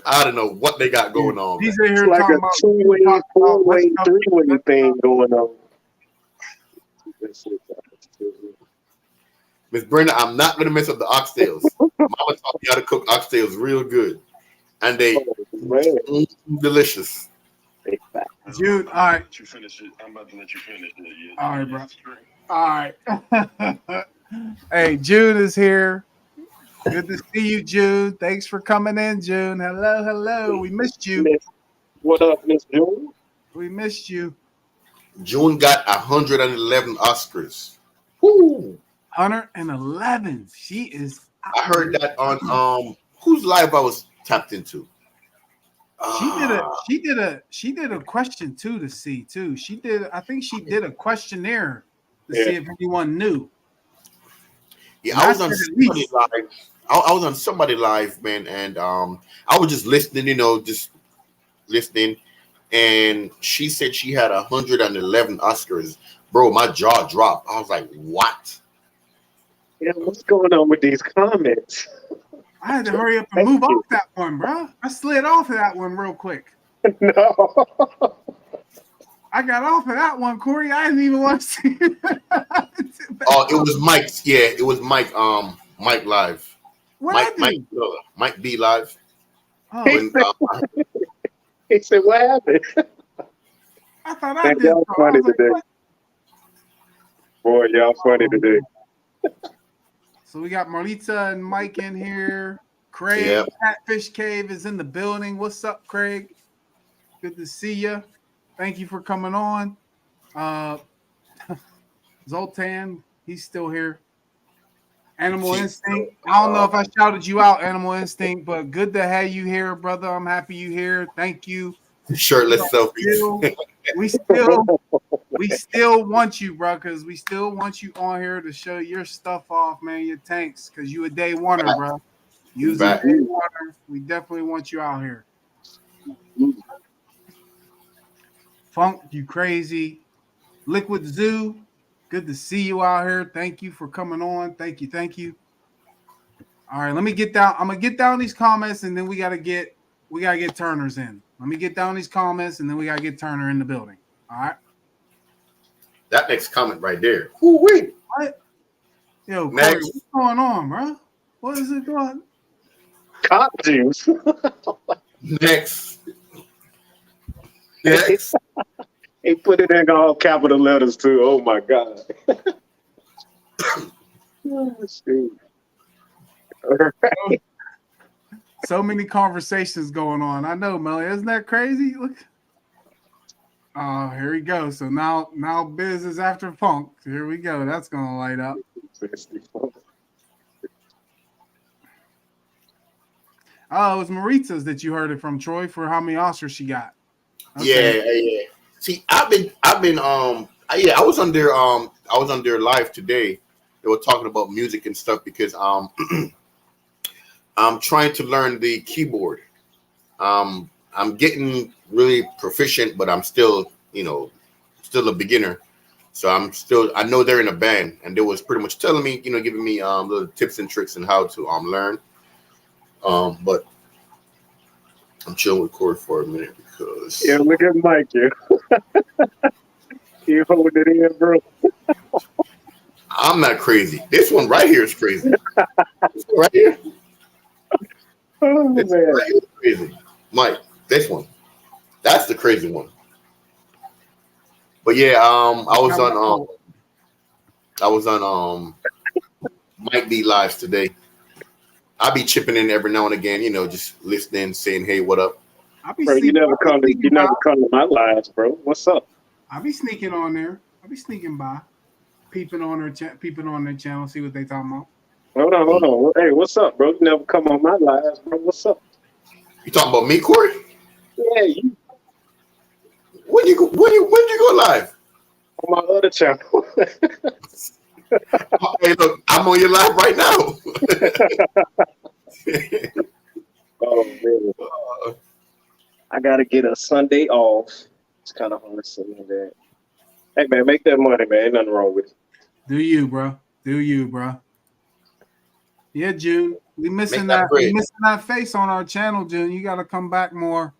I don't know what they got going on, man. He's in here It's like talking a about two-way, talking about four-way, what's up. three-way thing going on. Miss Brenda, I'm not gonna mess up the oxtails. Mama taught me how to cook oxtails real good, and they Man, delicious. big fat. Jude, all right. Let you finish it. I'm about to let you finish it. Yeah. All right, bro. All right. Hey, Jude is here. Good to see you, Jude. Thanks for coming in, Jude. Hello, hello. We missed you. What up, Miss June? We missed you. June got 111 Oscars. Woo! 111. She is. I heard that on whose live I was tapped into. She did a question too to see too. I think she did a questionnaire to Yeah. see if anyone knew. Yeah, I was on That's at somebody least. live. I was on somebody live, man, and I was just listening, just listening. And she said she had 111 Oscars. Bro, my jaw dropped. I was like, what? Yeah, what's going on with these comments? I had to hurry up and move off that one, bro. I slid off of that one real quick. No. I got off of that one, Corey. I didn't even want to see it. Oh, it was Mike's. Yeah, it was Mike. Mike live. What Mike B live. Oh, When, He said, what happened? I thought I Man, did. y'all So I funny was like, today. what? Boy, y'all funny today. So we got Marita and Mike in here. Craig, Yep. Catfish Cave is in the building. What's up, Craig? Good to see you. Thank you for coming on. Zoltan, he's still here. Animal Instinct. I don't know if I shouted you out, Animal Instinct, but good to have you here, brother. I'm happy you here. Thank you. Shirtless selfies. We still want you, bro, because we still want you on here to show your stuff off, man, your tanks, because you a day oneer, bro. You's a day oneer. We definitely want you out here. Funk, you crazy. Liquid Zoo, good to see you out here. Thank you for coming on. Thank you. All right, let me get down. I'm gonna get down these comments, and then we gotta get Turner's in. Let me get down these comments, and then we gotta get Turner in the building. All right. That next comment right there. Woo-wee. What? Yo, Corey, Next. what's going on, bro? What is it going? Cop juice. Next. Next. He put it in all capital letters too. Oh my God. Oh, shoot. All right. So many conversations going on. I know, Melly. Isn't that crazy? Look. Oh, here we go. So now Biz is after Funk. Here we go. That's gonna light up. Oh, it was Marita's that you heard it from, Troy, for how many Oscars she got. Okay. Yeah. See, I was on their live today. They were talking about music and stuff because I'm trying to learn the keyboard. I'm getting really proficient, but I'm still, still a beginner. So I know they're in a band, and they was pretty much telling me, giving me little tips and tricks on how to learn. But I'm chilling with Corey for a minute because Yeah, look at Mike here. You holding it in, bro. I'm not crazy. This one right here is crazy. This one right here, Oh this one man. right here is crazy. Mike, this one, that's the crazy one. But yeah, I was on Mike B lives today. I'll be chipping in every now and again, just listening, saying, "Hey, what up?" I be Bro, you sneaking. never come to my lives, bro. What's up? I be sneaking on there. I be sneaking by, peeping on their channel, see what they talking about. Hold on. Hey, what's up, bro? You never come on my lives, bro. What's up? You talking about me, Corey? Yeah, you When you go live? on my other channel. Hey, look, I'm on your live right now. Oh man. I gotta get a Sunday off. It's kind of hard saying that. Hey man, make that money, man. Ain't nothing wrong with it. Do you, bro? Yeah, June. We missing that that. bread. We missing that face on our channel, June. You got to come back more.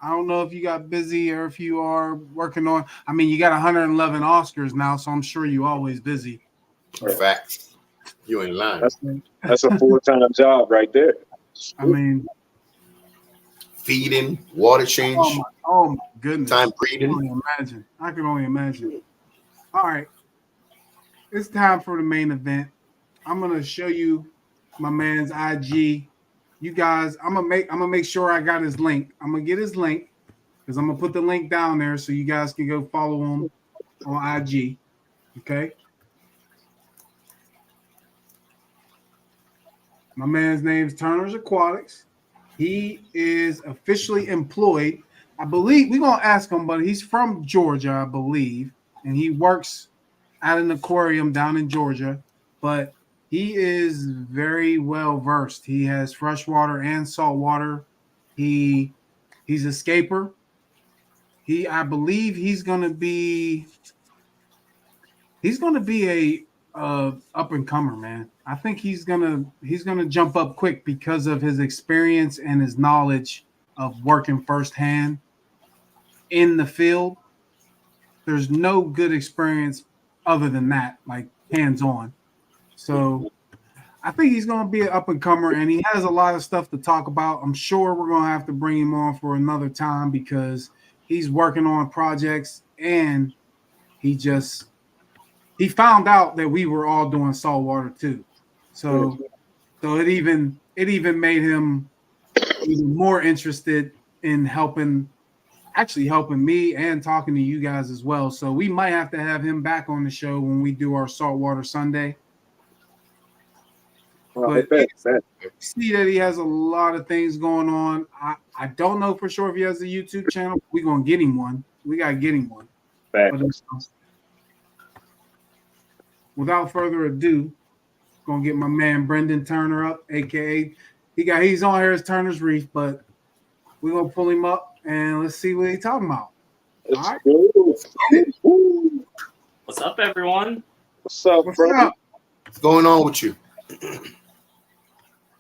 I don't know if you got busy or if you are working on. I mean, you got 111 Oscars now, so I'm sure you always busy. Facts. You ain't lying. That's a full-time job right there. I mean, Feeding, water change, oh my goodness. time I breathing. can only imagine. All right. It's time for the main event. I'm gonna show you my man's IG. You guys, I'm gonna make sure I got his link. I'm gonna get his link because I'm gonna put the link down there so you guys can go follow him on IG. Okay. My man's name's Turner's Aquatics. He is officially employed. I believe we're gonna ask him, but he's from Georgia, I believe, and he works at an aquarium down in Georgia. But he is very well versed. He has freshwater and saltwater. He's a scaper. I believe he's gonna be a up and comer, man. I think he's gonna jump up quick because of his experience and his knowledge of working firsthand in the field. There's no good experience other than that, like hands on. So I think he's gonna be an up and comer, and he has a lot of stuff to talk about. I'm sure we're gonna have to bring him on for another time because he's working on projects and he found out that we were all doing saltwater too. So it even made him even more interested in helping me and talking to you guys as well. So we might have to have him back on the show when we do our saltwater Sunday. But see that he has a lot of things going on. I don't know for sure if he has a YouTube channel. We're gonna get him one. We gotta get him one. But, without further ado, gonna get my man Brendan Turner up, aka he's on here as Turner's Reef, but we're gonna pull him up and let's see what he's talking about. All right. What's up, everyone? What's up, bro? What's going on with you?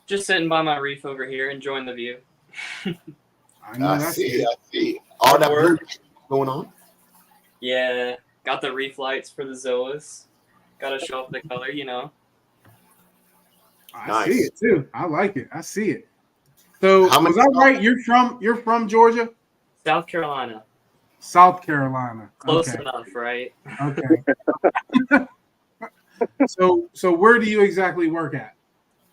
Just sitting by my reef over here, enjoying the view. I see. All that blue going on. Yeah, got the reef lights for the zoas. Got to show off the color, I see it too. I like it. I see it. So was that right? You're from Georgia? South Carolina. South Carolina. Close enough, right? Okay. So where do you exactly work at?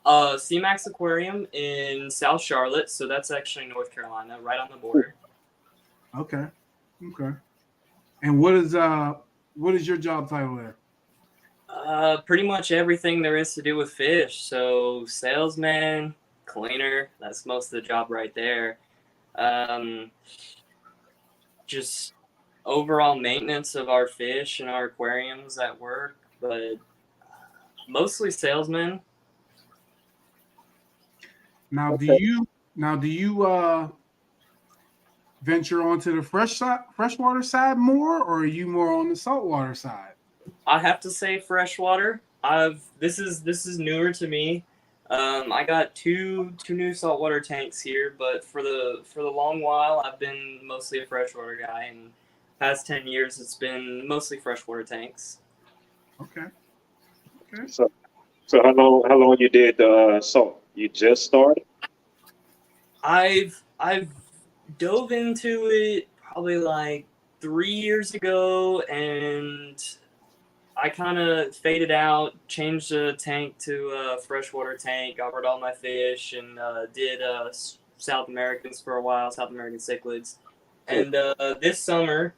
CMAX Aquarium in South Charlotte, so that's actually North Carolina, right on the border. Okay. And what is your job title there? Pretty much everything there is to do with fish. So salesman, cleaner, that's most of the job right there. Just overall maintenance of our fish and our aquariums at work, but mostly salesman. Now, do you venture onto the freshwater side more, or are you more on the saltwater side? I have to say freshwater. This is newer to me. I got two new saltwater tanks here, but for the long while I've been mostly a freshwater guy, and past 10 years it's been mostly freshwater tanks. Okay. Okay. So how long you did salt? You just started? I've dove into it probably like 3 years ago, and I kind of faded out, changed the tank to a freshwater tank, got rid of all my fish, and did South Americans for a while, South American cichlids. And this summer,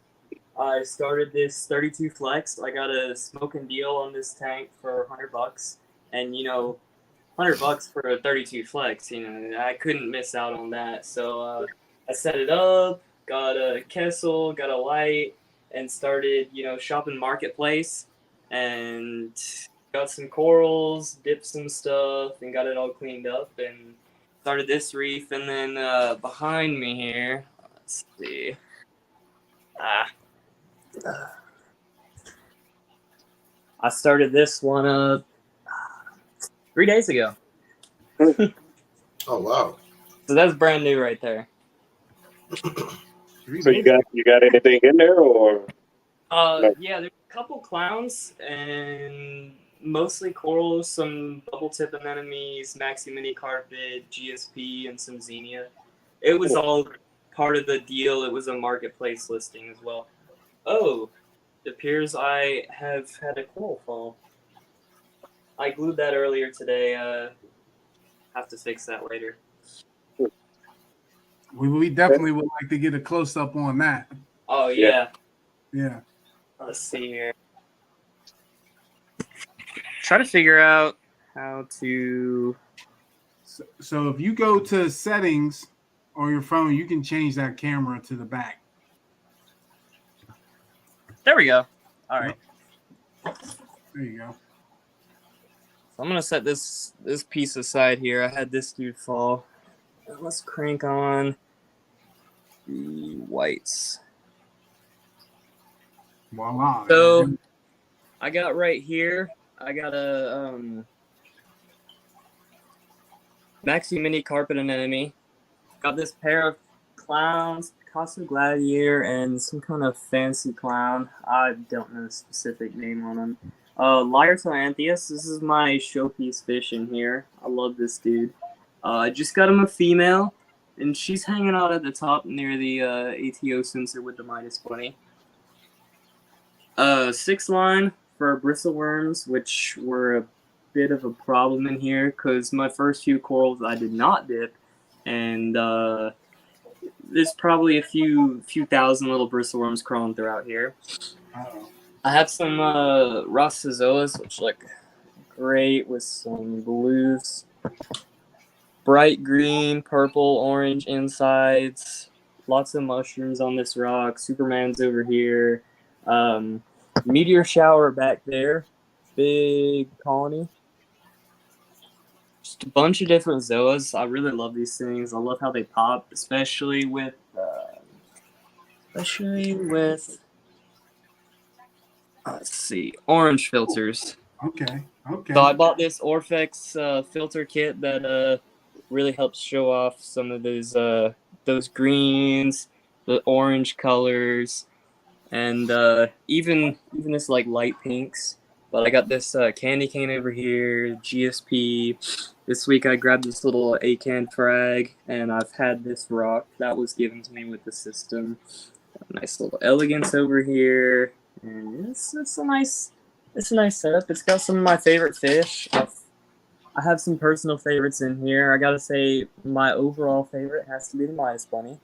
I started this 32 flex. I got a smoking deal on this tank for $100, and $100 for a 32 flex. I couldn't miss out on that. So I set it up, got a Kessel, got a light, and started shopping marketplace, and got some corals, dipped some stuff, and got it all cleaned up, and started this reef. And then behind me here, let's see. I started this one up 3 days ago. Oh wow! So that's brand new right there. So you got anything in there or? No. Yeah, there's a couple clowns and mostly corals, some bubble tip anemones, maxi mini carpet, GSP, and some xenia. It was all part of the deal. It was a marketplace listing as well. Oh, it appears I have had a coral fall. I glued that earlier today. Have to fix that later. We definitely would like to get a close up on that. Oh yeah. Yeah. Let's see here. Try to figure out how to. So if you go to settings on your phone, you can change that camera to the back. There we go. All right. There you go. So I'm gonna set this piece aside here. I had this dude fall. Let's crank on the whites. Voila. So I got right here. I got a maxi mini carpet anemone. Got this pair of clowns, Picasso Gladiator, and some kind of fancy clown. I don't know the specific name on them. Lyrtoanthius. This is my showpiece fish in here. I love this dude. I just got him a female, and she's hanging out at the top near the ATO sensor with the -20. 6 line for bristleworms, which were a bit of a problem in here because my first few corals I did not dip, and there's probably a few thousand little bristleworms crawling throughout here. I have some Rostozoas, which look great with some blues. Bright green, purple, orange insides. Lots of mushrooms on this rock. Superman's over here. Meteor shower back there. Big colony. Just a bunch of different zoas. I really love these things. I love how they pop, especially with let's see, orange filters. Okay. So I bought this Orphex filter kit that really helps show off some of those greens, the orange colors, and even this like light pinks. But I got this candy cane over here, GSP. This week I grabbed this little Acan frag, and I've had this rock that was given to me with the system. Nice little elegance over here, and it's a nice setup. It's got some of my favorite fish. I have some personal favorites in here. I gotta say, my overall favorite has to be the Midas Bunny.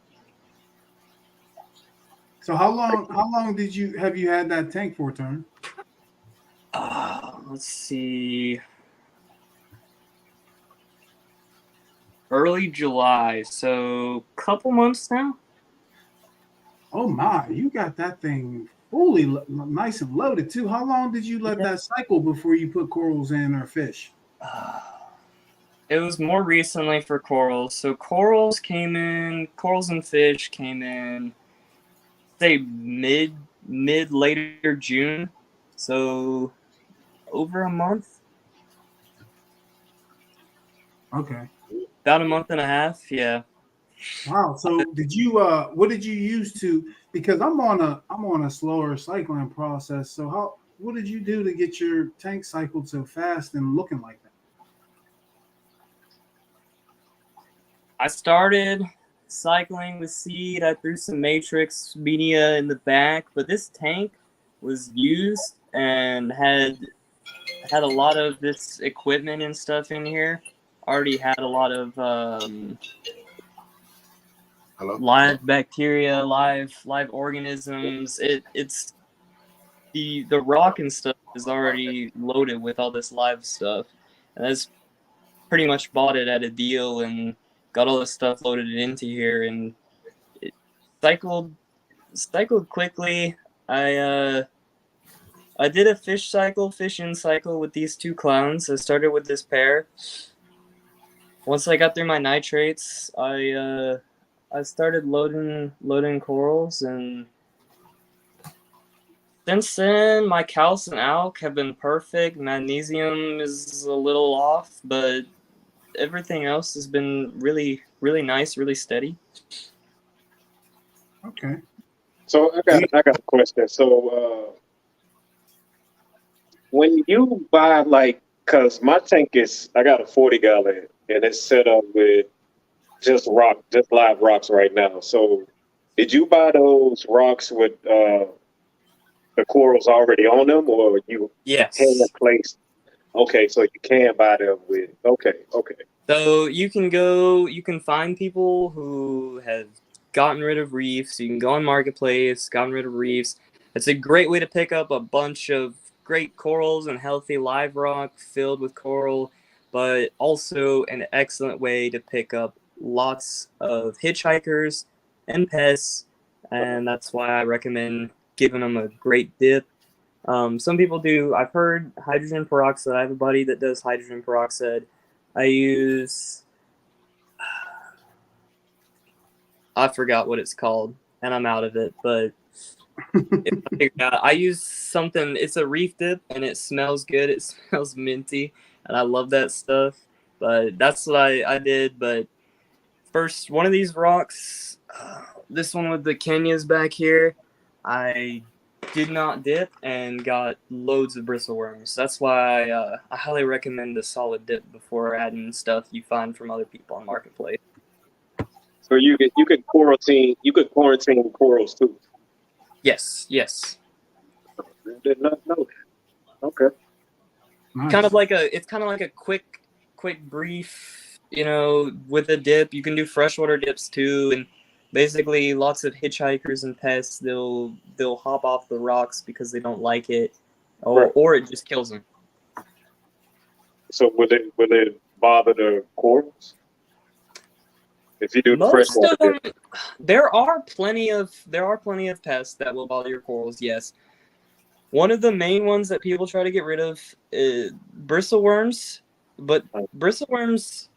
So how long have you had that tank for, Tony? Let's see. Early July, so couple months now. Oh my, you got that thing fully nice and loaded too. How long did you let that cycle before you put corals in or fish? It was more recently for corals. So corals and fish came in, say mid later June. So over a month, Okay. about a month and a half. Yeah. Wow. So did you what did you use to, because I'm on a slower cycling process. So what did you do to get your tank cycled so fast and looking like that? I started cycling with seed. I threw some matrix media in the back, but this tank was used and had a lot of this equipment and stuff in here. Already had a lot of Hello. live bacteria, live organisms. It's the rock and stuff is already loaded with all this live stuff, and that's pretty much bought it at a deal and got all this stuff loaded into here, and it cycled quickly. I did a fish in cycle with these two clowns. I started with this pair. Once I got through my nitrates, I started loading corals, and since then my calc and alk have been perfect. Magnesium is a little off, but everything else has been really nice, really steady. Okay. So I got a question. So when you buy like, cause my tank is, I got a 40 gallon and it's set up with just live rocks right now. So did you buy those rocks with the corals already on them, or you hand Yes. placed? Okay, so you can buy them with. Okay. So you can find people who have gotten rid of reefs. You can go on Marketplace, gotten rid of reefs. It's a great way to pick up a bunch of great corals and healthy live rock filled with coral, but also an excellent way to pick up lots of hitchhikers and pests, and that's why I recommend giving them a great dip. Some people do. I've heard hydrogen peroxide. I have a buddy that does hydrogen peroxide. I use, I forgot what it's called, and I'm out of it. But if I figure it out, I use something. It's a reef dip, and it smells good. It smells minty, and I love that stuff. But that's what I did. But first, one of these rocks, this one with the Kenyas back here, I did not dip and got loads of bristleworms. That's why I highly recommend a solid dip before adding stuff you find from other people on Marketplace. So you could quarantine corals too. Yes. I did not know that. Okay. Nice. It's kind of like a quick brief, with a dip. You can do freshwater dips too, and basically lots of hitchhikers and pests, they'll hop off the rocks because they don't like it, Right. or it just kills them. So will it bother the corals if you do the Most freshwater of them, dip? there are plenty of pests that will bother your corals. Yes, one of the main ones that people try to get rid of is bristleworms, but bristleworms,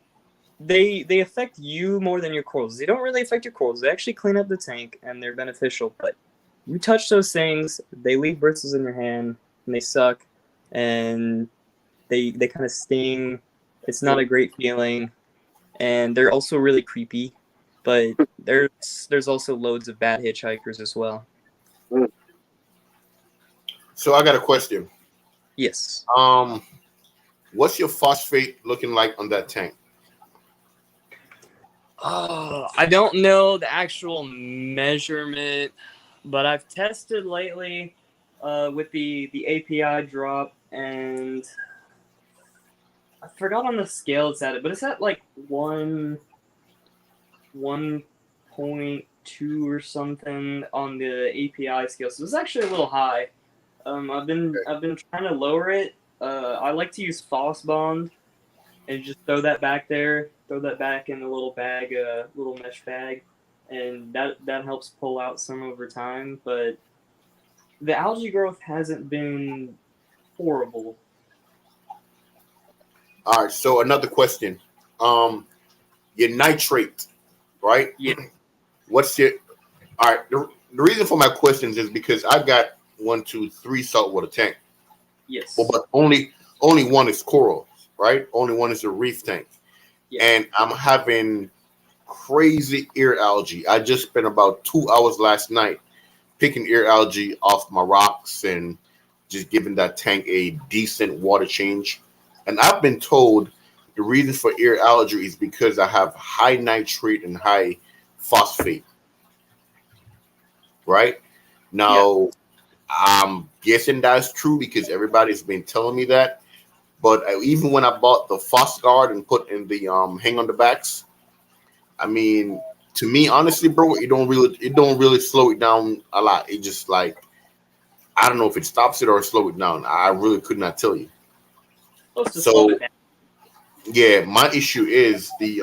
they affect you more than your corals. They don't really affect your corals. They actually clean up the tank and they're beneficial. But you touch those things, they leave bristles in your hand and they suck, and they kind of sting. It's not a great feeling, and they're also really creepy. But there's also loads of bad hitchhikers as well. So I got a question. Yes. What's your phosphate looking like on that tank? I don't know the actual measurement, but I've tested lately with the API drop, and I forgot on the scale it's at it, but it's at like 1.2 or something on the API scale. So it's actually a little high. I've been trying to lower it. I like to use Bond and just throw that back there. Throw that back in a little bag, little mesh bag, and that helps pull out some over time. But the algae growth hasn't been horrible. All right. So another question. your nitrate, right? Yeah. What's your all right? The reason for my questions is because I got 1, 2, 3 saltwater tank, Yes. but only one is coral, right? Only one is a reef tank, Yeah. and I'm having crazy ear algae. I just spent about 2 hours last night picking ear algae off my rocks and just giving that tank a decent water change. And I've been told the reason for ear algae is because I have high nitrate and high phosphate. Right now, I'm guessing that's true because everybody's been telling me that. But even when I bought the Guard and put in the hang on the backs, I mean, to me, honestly, bro, it don't really slow it down a lot. It just like I don't know if it stops it or slow it down. I really could not tell you. Supposed to So slow it down. yeah, my issue is the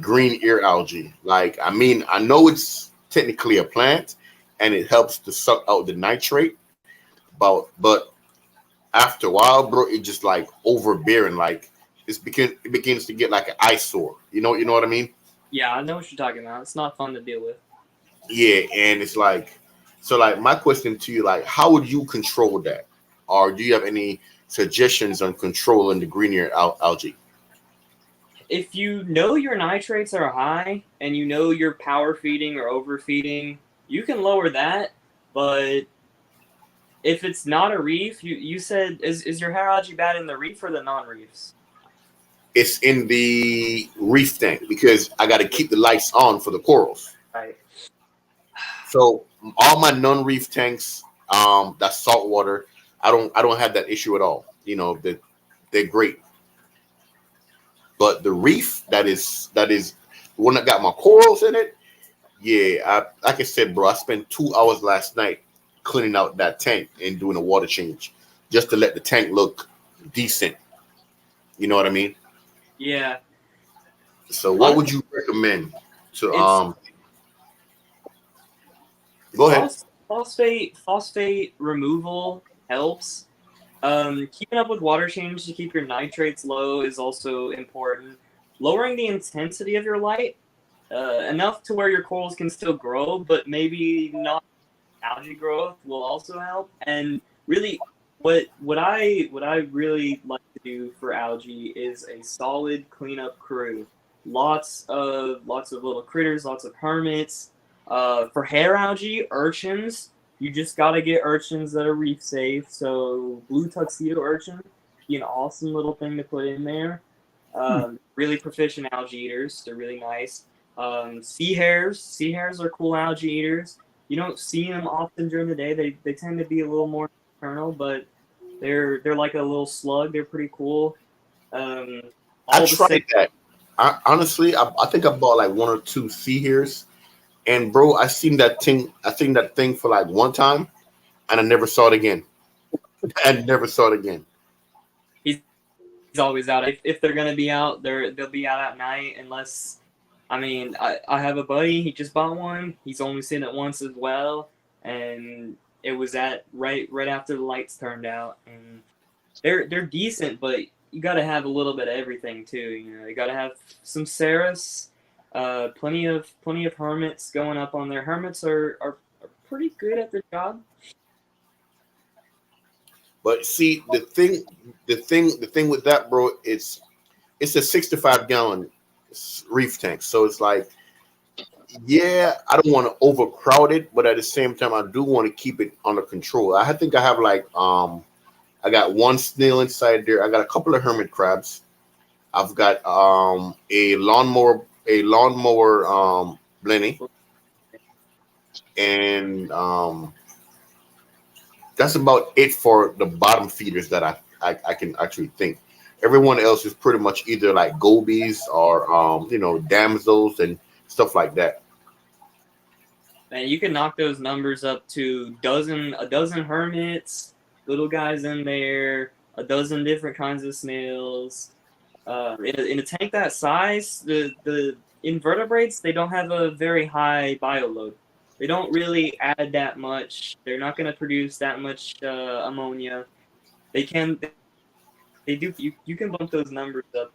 green ear algae. Like, I mean, I know it's technically a plant and it helps to suck out the nitrate, but after a while, bro, it just like overbearing. Like it begins to get like an eyesore. You know what I mean? Yeah, I know what you're talking about. It's not fun to deal with. Yeah, and it's like so. Like my question to you, like, how would you control that, or do you have any suggestions on controlling the green ear algae? If you know your nitrates are high and you know you're power feeding or overfeeding, you can lower that. But if it's not a reef, you said is your hair algae bad in the reef or the non-reefs? It's in the reef tank because I got to keep the lights on for the corals. Right. So all my non-reef tanks, that's saltwater. I don't have that issue at all. They're great. But the reef that is the one that got my corals in it. Yeah, like I said, bro, I spent 2 hours last night cleaning out that tank and doing a water change just to let the tank look decent. You know what I mean? Yeah. So what would you recommend to It's go ahead. phosphate removal helps. Keeping up with water change to keep your nitrates low is also important. Lowering the intensity of your light enough to where your corals can still grow, but maybe not algae growth will also help. And really, what I really like to do for algae is a solid cleanup crew. Lots of little critters, lots of hermits. For hair algae, urchins. You just gotta get urchins that are reef safe. So blue tuxedo urchin, be an awesome little thing to put in there. Really proficient algae eaters. They're really nice. Sea hares. Sea hares are cool algae eaters. You don't see them often during the day. They tend to be a little more nocturnal, but they're like a little slug. They're pretty cool. Um, I all the same. tried that. Honestly, I think I bought like 1 or 2 sea hairs, and bro, I seen that thing. I seen that thing for like one time, and I never saw it again. I never saw it again. He's always out. If they're gonna be out, they'll be out at night unless. I mean, I have a buddy. He just bought one. He's only seen it once as well, and it was at right after the lights turned out. And they're decent, but you got to have a little bit of everything too. You got to have some Ceres, plenty of hermits going up on there. Hermits are pretty good at their job. But see, the thing with that, bro, it's a 65-gallon reef tank, so it's like, yeah, I don't want to overcrowd it, but at the same time, I do want to keep it under control. I think I have like I got one snail inside there. I got a couple of hermit crabs. I've got a lawnmower blenny, and that's about it for the bottom feeders that I can actually think. Everyone else is pretty much either like gobies or damsels and stuff like that. Man, you can knock those numbers up to a dozen hermits, little guys in there, a dozen different kinds of snails. In a tank that size, the invertebrates, they don't have a very high bioload. They don't really add that much. They're not going to produce that much ammonia. They can they do. You can bump those numbers up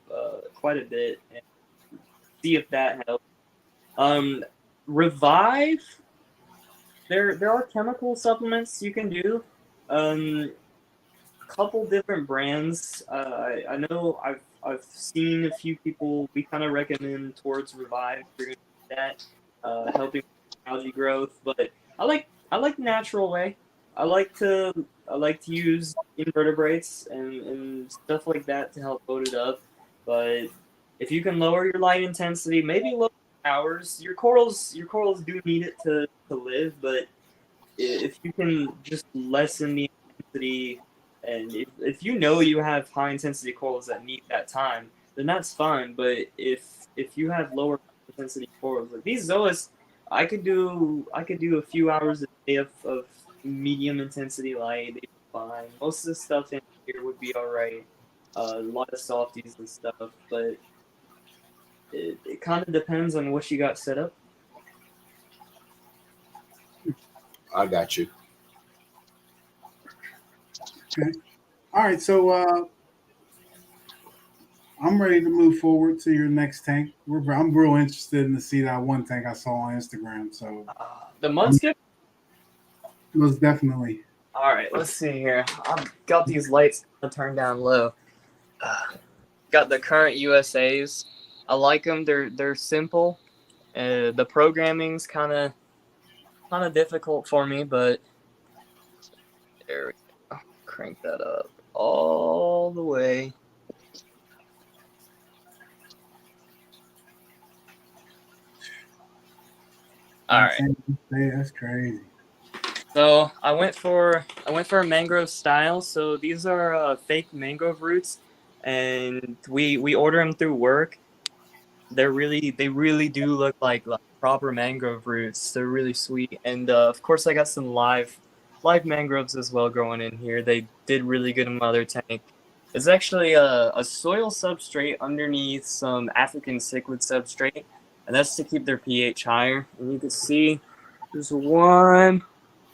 quite a bit and see if that helps. Revive. There are chemical supplements you can do. Couple different brands. I know I've seen a few people. We kind of recommend towards Revive for that, helping algae growth. But I like the natural way. I like to use invertebrates and stuff like that to help load it up. But if you can lower your light intensity, maybe lower hours. Your corals do need it to live, but if you can just lessen the intensity, and if you know you have high intensity corals that need that time, then that's fine. But if you have lower intensity corals, like these zoas, I could do a few hours a day of medium intensity light. They'd be fine. Most of the stuff in here would be all right. A lot of softies and stuff, but it kind of depends on what you got set up. I got you. Okay. All right. So I'm ready to move forward to your next tank. I'm real interested in to see that one tank I saw on Instagram. So The mudskip. most definitely. All right, let's see here. I've got these lights turned down low. Got the current USAs. I like them. They're simple. The programming's kind of difficult for me, but there we go. Crank that up all the way. All right. That's crazy. So I went for a mangrove style. So these are fake mangrove roots, and we order them through work. They really do look like proper mangrove roots. They're really sweet, and of course I got some live mangroves as well growing in here. They did really good in my other tank. It's actually a soil substrate underneath some African cichlid substrate, and that's to keep their pH higher. And you can see there's one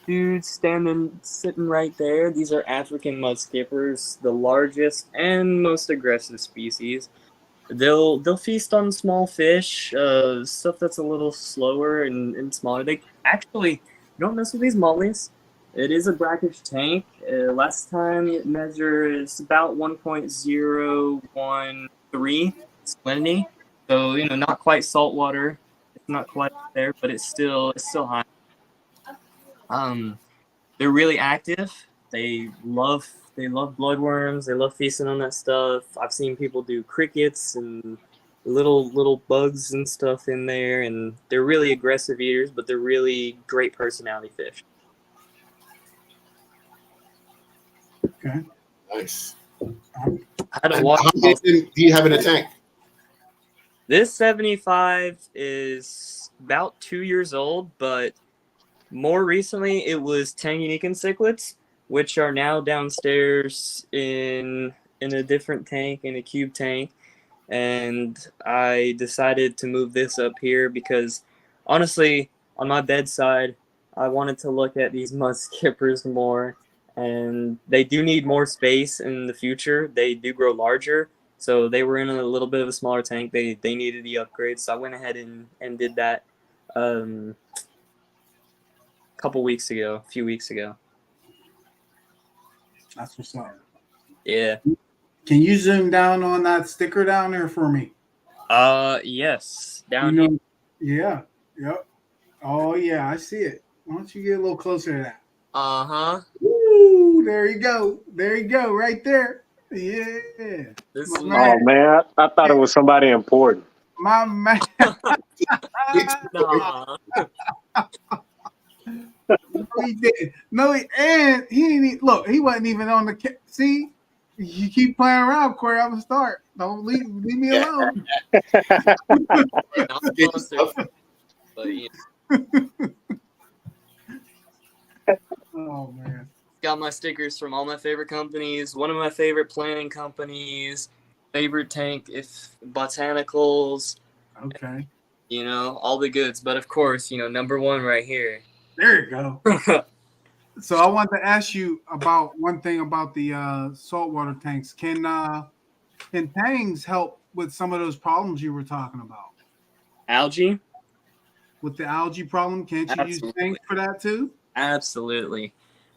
dude sitting right there. These are African mud skippers, the largest and most aggressive species. They'll feast on small fish, stuff that's a little slower and smaller. They actually don't mess with these mollies. It is a brackish tank. Last time it measured about 1.013 salinity. So not quite saltwater. It's not quite there, but it's still high. They're really active. They love bloodworms. They love feasting on that stuff. I've seen people do crickets and little bugs and stuff in there, and they're really aggressive eaters, but they're really great personality fish. Okay. Nice. I had a And water. how many do you have in the tank? This 75 is about 2 years old, but more recently it was Tanganyika cichlids, which are now downstairs in a different tank, in a cube tank. And I decided to move this up here because honestly, on my bedside, I wanted to look at these mud skippers more, and they do need more space in the future. They do grow larger, so they were in a little bit of a smaller tank. They needed the upgrade, so I went ahead and did that a few weeks ago. That's what's up. Yeah. Can you zoom down on that sticker down there for me? Yes. Down here. Yeah. Yep. Oh yeah, I see it. Why don't you get a little closer to that? Uh-huh. Woo! There you go. There you go. Right there. Yeah. This My is Oh man, I thought it was somebody important. My man. nah. No, he didn't. No, he didn't even, look. He wasn't even on the. See, you keep playing around, Corey. I'm gonna start. Don't leave me alone. Not sponsored, but Oh man. got my stickers from all my favorite companies. One of my favorite planning companies, favorite tank, if botanicals. Okay. All the goods. But of course, number one right here. There you go. So I wanted to ask you about one thing about the saltwater tanks. Can tangs help with some of those problems you were talking about? Algae? With the algae problem, can't you use tanks Absolutely. for that too? Absolutely.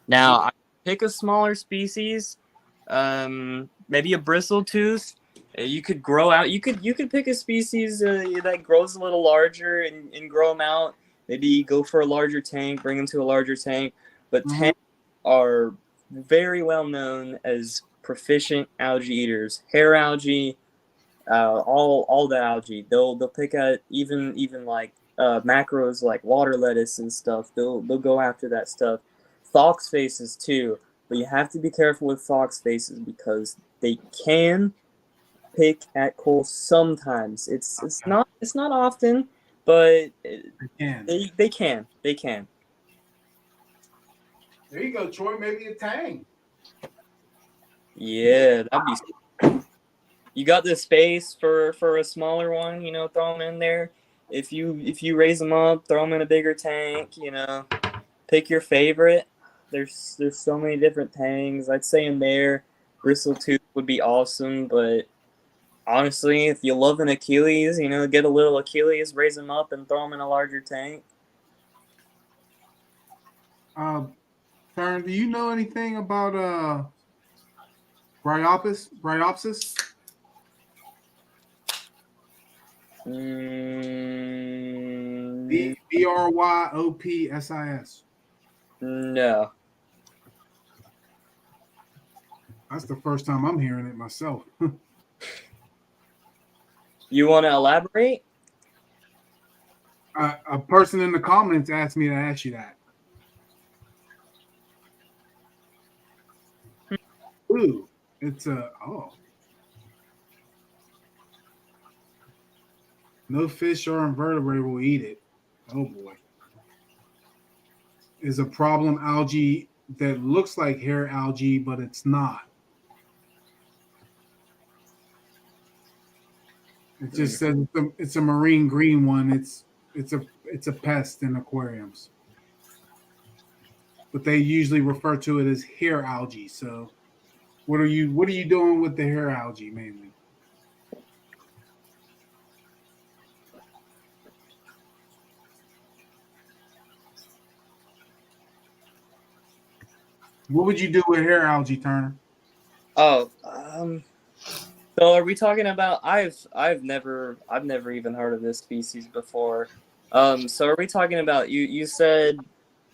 Now, I pick a smaller species, maybe a bristletooth. You could grow out. You could pick a species that grows a little larger and grow them out. Maybe go for a larger tank, bring them to a larger tank. But Mhm. tanks are very well known as proficient algae eaters. Hair algae, all the algae. They'll pick at even like macros like water lettuce and stuff. They'll go after that stuff. Fox faces too, but you have to be careful with fox faces because they can pick at coal sometimes. It's not often, but Can. they can. There you go, Troy. Maybe a tang. Yeah, that'd be. You got the space for a smaller one, throw them in there. If you raise them up, throw them in a bigger tank, pick your favorite. There's so many different tanks. I'd say in there, bristletooth would be awesome, but honestly, if you love an Achilles, get a little Achilles, raise them up, and throw them in a larger tank. Turn, do you know anything about Bryopsis? Bryopsis? Mm, Bryopsis. no. That's the first time I'm hearing it myself. You want to elaborate? A person in the comments asked me to ask you that. Ooh, it's a no fish or invertebrate will eat it. Oh boy, is a problem algae that looks like hair algae, but it's not. It just says it's a marine green one. It's a pest in aquariums, but they usually refer to it as hair algae. So, what are you doing with the hair algae mainly? What would you do with hair algae, Turner? Oh, so are we talking about? I've never even heard of this species before. So are we talking about you said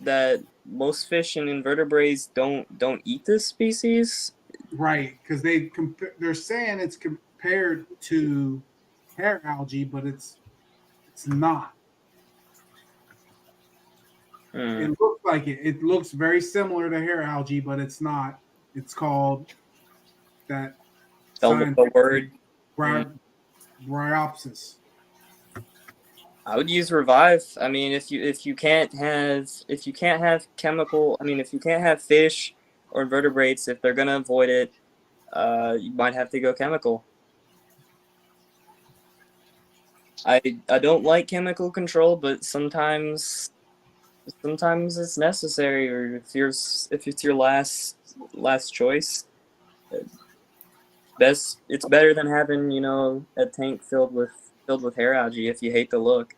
that most fish and invertebrates don't eat this species? Right, because they're saying it's compared to hair algae, but it's not. Hmm. It looks like it. It looks very similar to hair algae, but it's not. It's called that The scientific word. Hmm. bryopsis. I would use revive. I mean, if you can't have chemical, I mean, if you can't have fish or invertebrates, if they're gonna avoid it, you might have to go chemical. I don't like chemical control, but sometimes it's necessary, or if it's your last choice. It's better than having a tank filled with hair algae if you hate the look.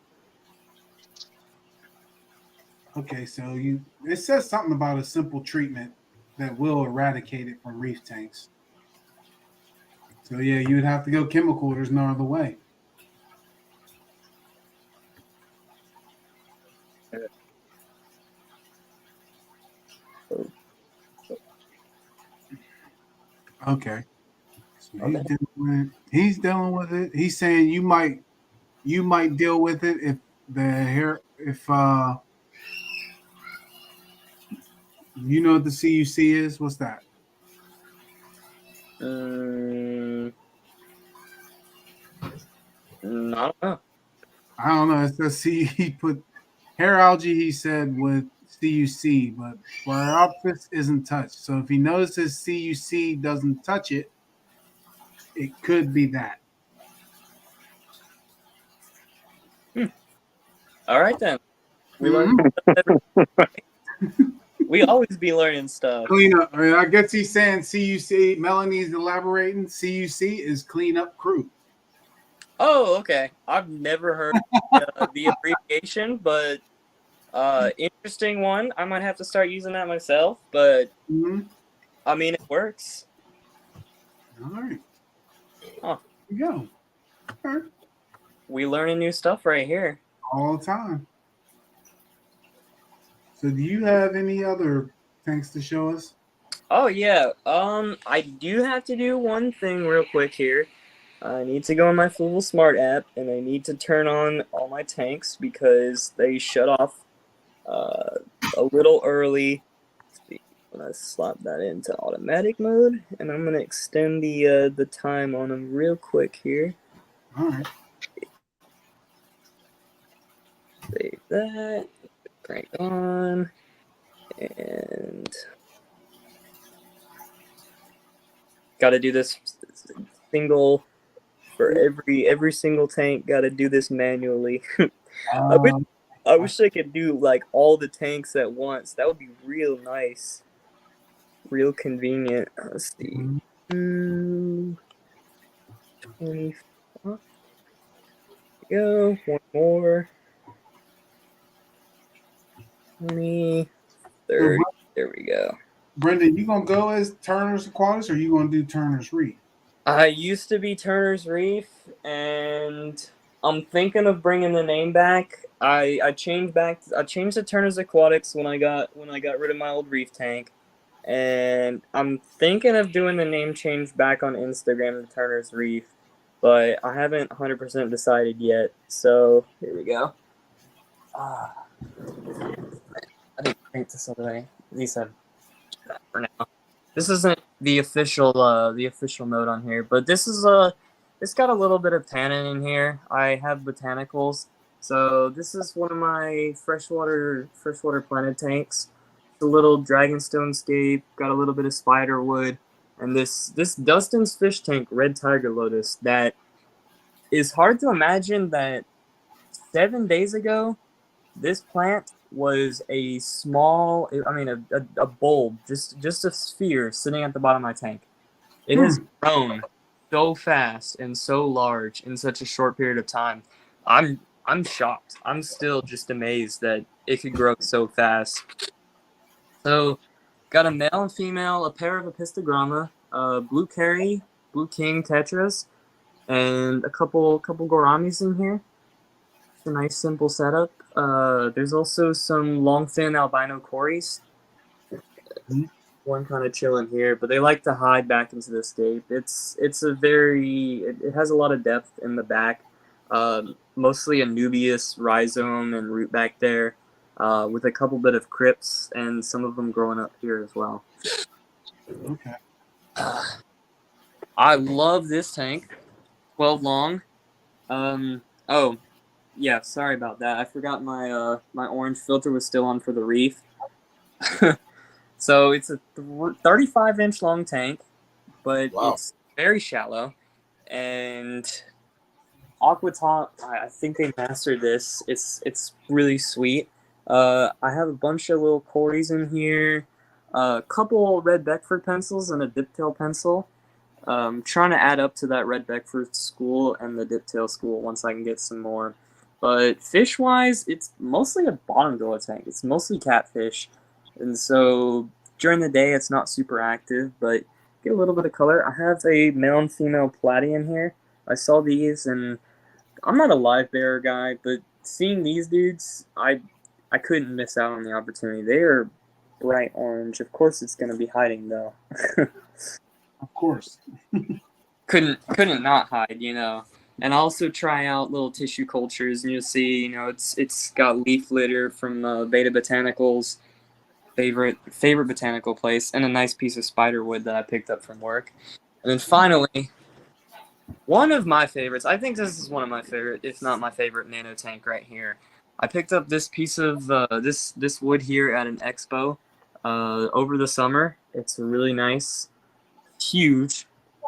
Okay, so it says something about a simple treatment that will eradicate it from reef tanks. So yeah, you would have to go chemical. There's no other way. Okay. So Okay. he's dealing with it. He's saying you might deal with it if the hair if you know what the CUC is. What's that? Mm, I don't know. I don't know. It says C. He put hair algae. He said with CUC, but Bryopsis isn't touched. So if he notices CUC doesn't touch it, it could be that. All right then. We learned Mhm. every. We always be learning stuff. Clean up. I mean, I guess he's saying CUC. Melanie's elaborating. CUC is clean up crew. Oh, okay. I've never heard the abbreviation, but interesting one. I might have to start using that myself, but Mm-hmm. I mean, it works. All right. Huh. There you go. All right. We learning new stuff right here. All the time. So, do you have any other tanks to show us? Oh yeah. I do have to do one thing real quick here. I need to go on my Fluval Smart app and I need to turn on all my tanks because they shut off a little early. Let's see. I'm gonna slot that into automatic mode and I'm gonna extend the time on them real quick here. All right. Save that. Crank on and got to do this single for every single tank. Got to do this manually. I wish I could do like all the tanks at once. That would be real nice, real convenient. Let's see. 25. Go one more. 20, 30. There we go. Brendan, you gonna go as Turner's Aquatics, or you gonna do Turner's Reef? I used to be Turner's Reef, and I'm thinking of bringing the name back. I changed to Turner's Aquatics when I got rid of my old reef tank, and I'm thinking of doing the name change back on Instagram to Turner's Reef, but I haven't 100% decided yet. So here we go. I didn't crank this other way. At least I've that for now. This isn't the official mode on here, but this is it's got a little bit of tannin in here. I have botanicals, so this is one of my freshwater planted tanks. It's a little dragonstone scape, got a little bit of spiderwood, and this Dustin's fish tank, red tiger lotus, that is hard to imagine that 7 days ago this plant was a small, a bulb, just a sphere sitting at the bottom of my tank. It has grown so fast and so large in such a short period of time. I'm shocked. I'm still just amazed that it could grow so fast. So, got a male and female, a pair of apistogramma, blue carry, blue king tetras, and a couple gouramis in here. A nice simple setup. There's also some long fin albino cories. One kind of chilling here, but they like to hide back into the scape. It has a lot of depth in the back. Mostly a nubious rhizome and root back there, with a couple bit of crypts and some of them growing up here as well. Okay. I love this tank. 12 long. Oh. Yeah, sorry about that. I forgot my my orange filter was still on for the reef. So it's a 35-inch long tank, but it's very shallow. And Aquatox, I think they mastered this. It's really sweet. I have a bunch of little cories in here, a couple red Beckford pencils and a diptail pencil. Trying to add up to that red Beckford school and the diptail school once I can get some more. But fish-wise, it's mostly a bottom-dweller tank. It's mostly catfish. And so during the day, it's not super active, but get a little bit of color. I have a male and female platy in here. I saw these, and I'm not a live bearer guy, but seeing these dudes, I couldn't miss out on the opportunity. They are bright orange. Of course, it's going to be hiding, though. Of course. couldn't not hide, you know. And also try out little tissue cultures, and you'll see, you know, it's got leaf litter from Beta Botanicals, favorite botanical place, and a nice piece of spiderwood that I picked up from work. And then finally, one of my favorites, I think this is one of my favorite, if not my favorite, nano tank right here. I picked up this piece of this wood here at an expo over the summer. It's really nice, huge,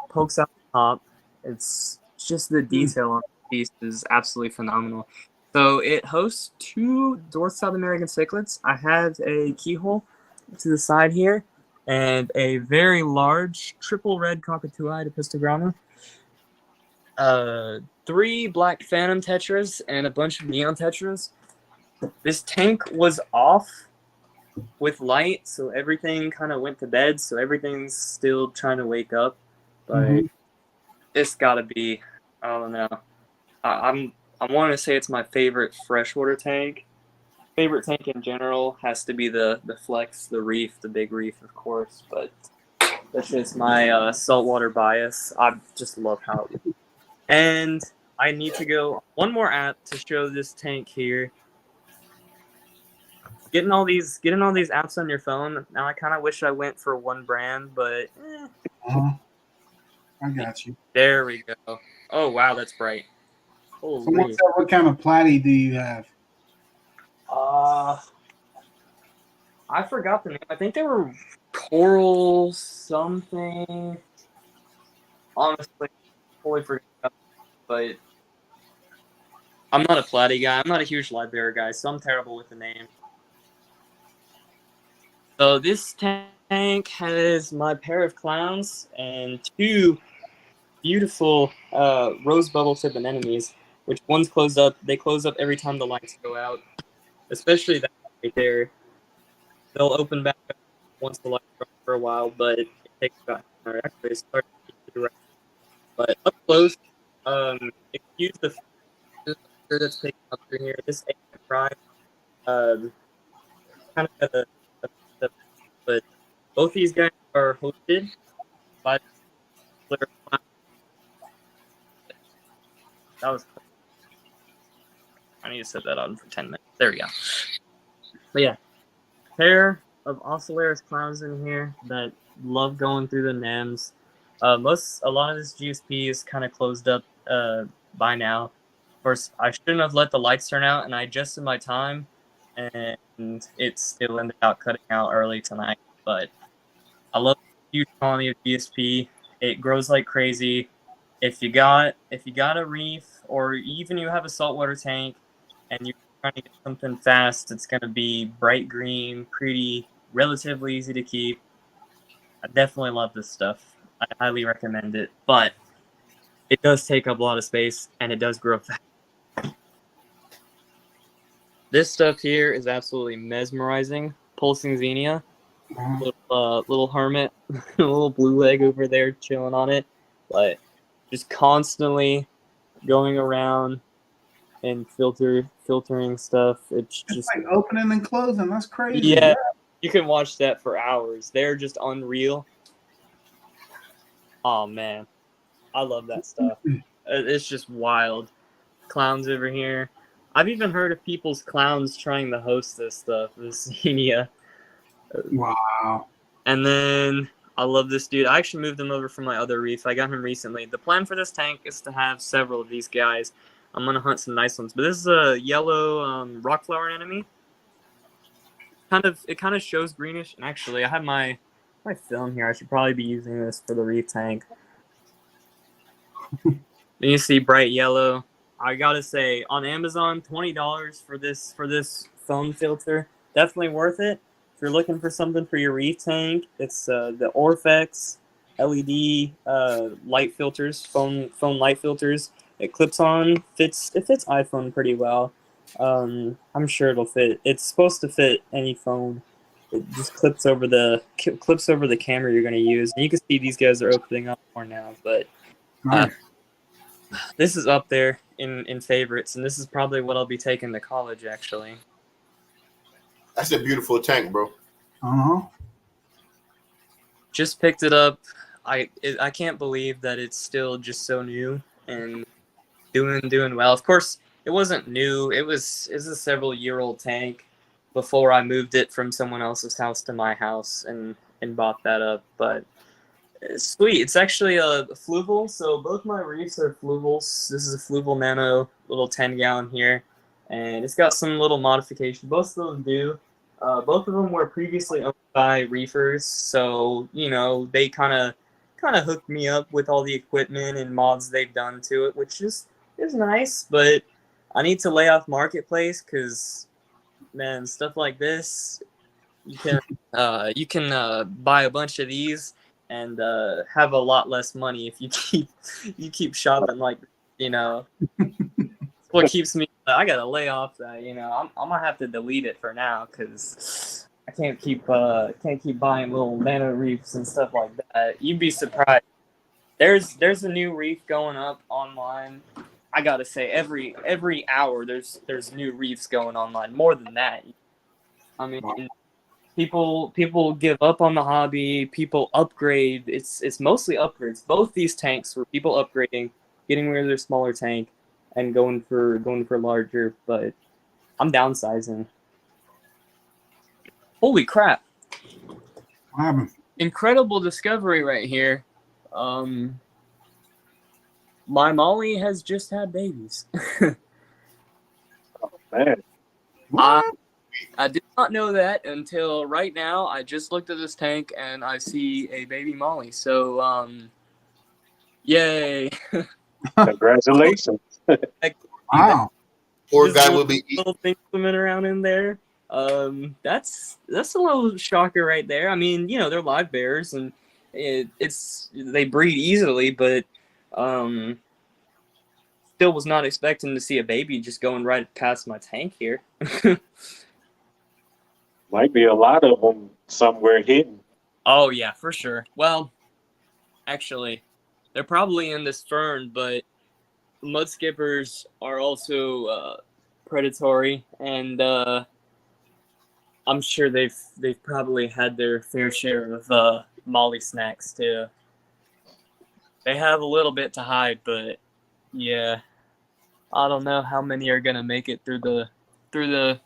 pokes out the top. It's just the detail on the piece is absolutely phenomenal. So it hosts 2 North South American cichlids. I have a keyhole to the side here, and a very large triple red cockatoo-eyed epistogramma. 3 black phantom tetras and a bunch of neon tetras. This tank was off with light, so everything kind of went to bed, so everything's still trying to wake up. But it's gotta be, I don't know. I want to say it's my favorite freshwater tank. Favorite tank in general has to be the Flex, the Reef, the big Reef, of course. But that's just my saltwater bias. I just love how it looks. And I need to go one more app to show this tank here. Getting all these apps on your phone. Now I kind of wish I went for one brand, but I got you. there we go. Oh wow, that's bright. Holy. Someone said, what kind of platy do you have? I forgot the name. I think they were coral something. Honestly, totally forgot. But I'm not a platy guy. I'm not a huge live bearer guy, so I'm terrible with the name. So this tank has my pair of clowns and 2 beautiful rose bubble tip anemones, which one's closed up. They close up every time the lights go out, especially that right there. They'll open back up once the lights go out for a while, but it takes about an hour. Actually, it starts to do right. But up close, excuse the filter that's picking up through here. This AI Prime, kind of but both these guys are hosted by that was. I need to set that on for 10 minutes. There we go. But yeah, pair of Ocellaris clowns in here that love going through the NEMs. A lot of this GSP is kind of closed up by now. Of course, I shouldn't have let the lights turn out, and I adjusted my time, and it still ended up cutting out early tonight. But I love the huge quantity of GSP. It grows like crazy. If you got a reef, or even you have a saltwater tank, and you're trying to get something fast, it's gonna be bright green, pretty, relatively easy to keep. I definitely love this stuff. I highly recommend it, but it does take up a lot of space, and it does grow fast. This stuff here is absolutely mesmerizing. Pulsing Xenia, little hermit, little blue leg over there chilling on it, but just constantly going around and filtering stuff. It's just like opening and closing. That's crazy. Yeah, you can watch that for hours. They're just unreal. Oh man, I love that stuff. It's just wild. Clowns over here. I've even heard of people's clowns trying to host this stuff. This Xenia. Wow. And then I love this dude. I actually moved him over from my other reef. I got him recently. The plan for this tank is to have several of these guys. I'm gonna hunt some nice ones. But this is a yellow rock flower enemy. It kind of shows greenish. And actually, I have my film here. I should probably be using this for the reef tank. Then you see bright yellow. I gotta say, on Amazon, $20 for this foam filter. Definitely worth it. If you're looking for something for your reef tank, it's the Orfex LED light filters, phone light filters. It clips on, it fits iPhone pretty well. I'm sure it'll fit. It's supposed to fit any phone. It just clips over the camera you're going to use. And you can see these guys are opening up more now, but this is up there in favorites, and this is probably what I'll be taking to college, actually. That's a beautiful tank, bro. Just picked it up. I can't believe that it's still just so new and doing well. Of course, it wasn't new. It was a several-year-old tank before I moved it from someone else's house to my house and bought that up. But it's sweet. It's actually a fluval, so both my reefs are fluvals. This is a fluval nano, little 10-gallon here, and it's got some little modification. Both of them do. Both of them were previously owned by reefers, so they kind of hooked me up with all the equipment and mods they've done to it, which is nice. But I need to lay off Marketplace because, man, stuff like this, you can buy a bunch of these and have a lot less money if you keep shopping like, you know. What keeps me. I gotta lay off that. You know, I'm gonna have to delete it for now because I can't keep buying little nano reefs and stuff like that. You'd be surprised. There's a new reef going up online. I gotta say, every hour there's new reefs going online. More than that, I mean, people give up on the hobby. People upgrade. It's mostly upgrades. Both these tanks were people upgrading, getting rid of their smaller tank, and going for larger. But I'm downsizing. Holy crap! What happened? Incredible discovery right here. My Molly has just had babies. Man, I did not know that until right now. I just looked at this tank and I see a baby Molly. So, yay! congratulations. Wow. Poor Just guy will be little things swimming around in there. That's a little shocker right there. I mean, you know, they're live bears and they breed easily, but still was not expecting to see a baby just going right past my tank here. Might be a lot of them somewhere hidden. Oh yeah, for sure. Well, actually, they're probably in this fern, but mud skippers are also predatory, and I'm sure they've probably had their fair share of molly snacks too. They have a little bit to hide, but yeah, I don't know how many are gonna make it through the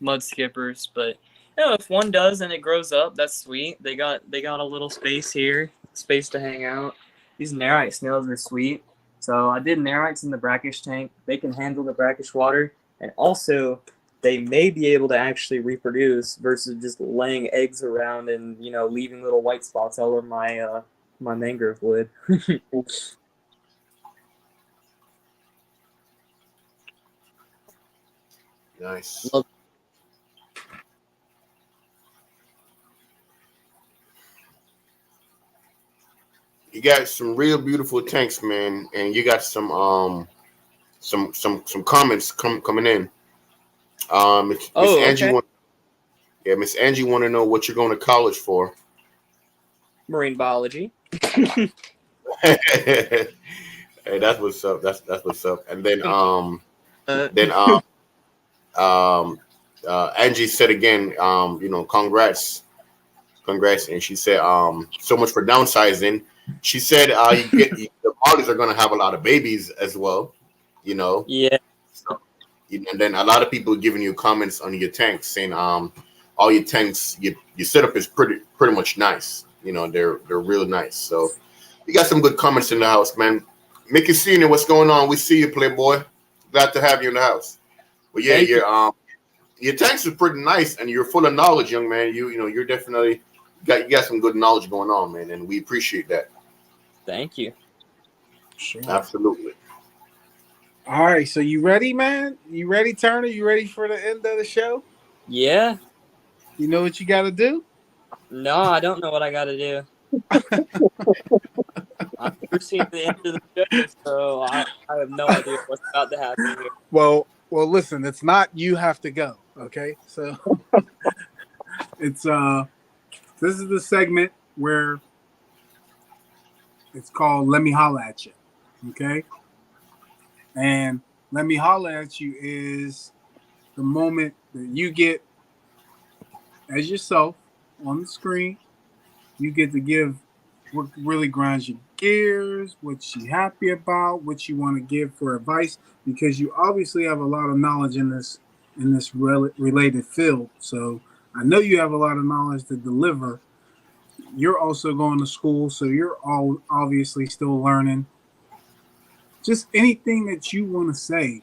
mud skippers, but you know, if one does and it grows up, that's sweet. They got a little space here, space to hang out. These Nerite snails are sweet. So I did Nerites in the brackish tank. They can handle the brackish water, and also they may be able to actually reproduce versus just laying eggs around and leaving little white spots all over my mangrove wood. nice. Love- You got some real beautiful tanks, man, and you got some comments coming in. Miss Angie, Okay. Miss Angie want to know what you're going to college for. Marine biology. Hey, that's what's up. That's what's up. And then Uh, Angie said again, congrats, and she said, so much for downsizing. She said, the parties are going to have a lot of babies as well, yeah. So, and then a lot of people giving you comments on your tanks saying, all your tanks, your setup is pretty much nice. They're real nice. So you got some good comments in the house, man. Mickey Senior, what's going on? We see you, Playboy. Glad to have you in the house. But yeah, your tanks are pretty nice, and you're full of knowledge, young man. You're definitely you got some good knowledge going on, man, and we appreciate that. Thank you. Sure. Absolutely. All right, so you ready, man? You ready, Turner? You ready for the end of the show? Yeah. You know what you got to do? No, I don't know what I got to do. I've never seen the end of the show, so I have no idea what's about to happen here. Well, listen, it's not you have to go, okay? So it's this is the segment where it's called Let Me Holla at You. Okay? And Let Me Holla at You is the moment that you get as yourself on the screen. You get to give what really grinds your gears, what you happy about, what you want to give for advice, because you obviously have a lot of knowledge in this related field. So I know you have a lot of knowledge to deliver. You're also going to school, so you're all obviously still learning. Just anything that you want to say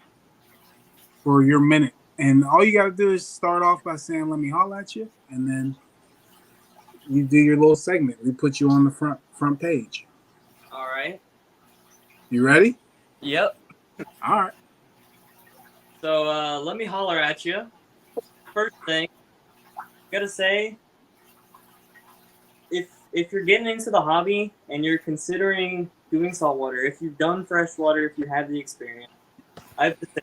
for your minute. And all you got to do is start off by saying, let me holler at you. And then you do your little segment. We put you on the front page. All right. You ready? Yep. All right. So let me holler at you. First thing, gotta say, if you're getting into the hobby and you're considering doing saltwater, if you've done freshwater, if you have the experience, I have to say,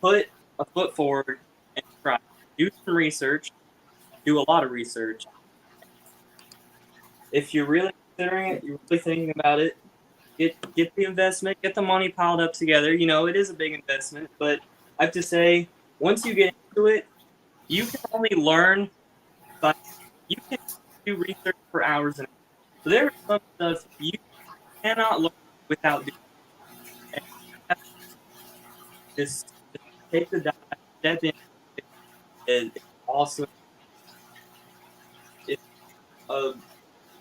put a foot forward and try. Do some research. Do a lot of research. If you're really considering it, you're really thinking about it, get the investment, get the money piled up together. You know, it is a big investment, but I have to say, once you get into it, you can only learn by you can do research for hours and hours. So there is some stuff you cannot learn without doing it. And just take the dive, step in. It's awesome. It's a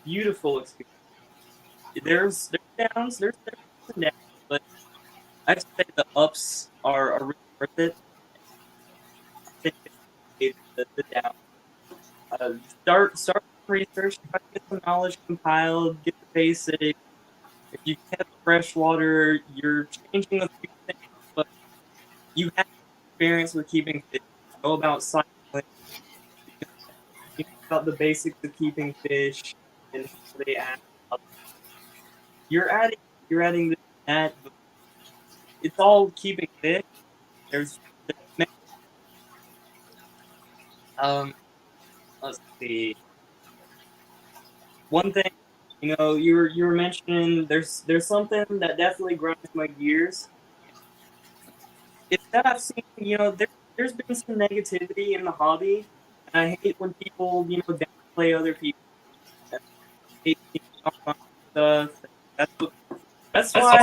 beautiful experience. There's downs, there's ups and downs, but I have to say the ups are really worth it. I think the downs. Start research, try to get some knowledge compiled, get the basics. If you kept freshwater, you're changing a few things, but you have experience with keeping fish. You know about cycling, you know about the basics of keeping fish and how they act. You're adding this and that, but it's all keeping fish. There's many, let's see. One thing, you know, you were mentioning there's something that definitely grinds my gears. It's that I've seen, you know, there's been some negativity in the hobby, and I hate when people, you know, downplay other people. I hate people talking about stuff. That's why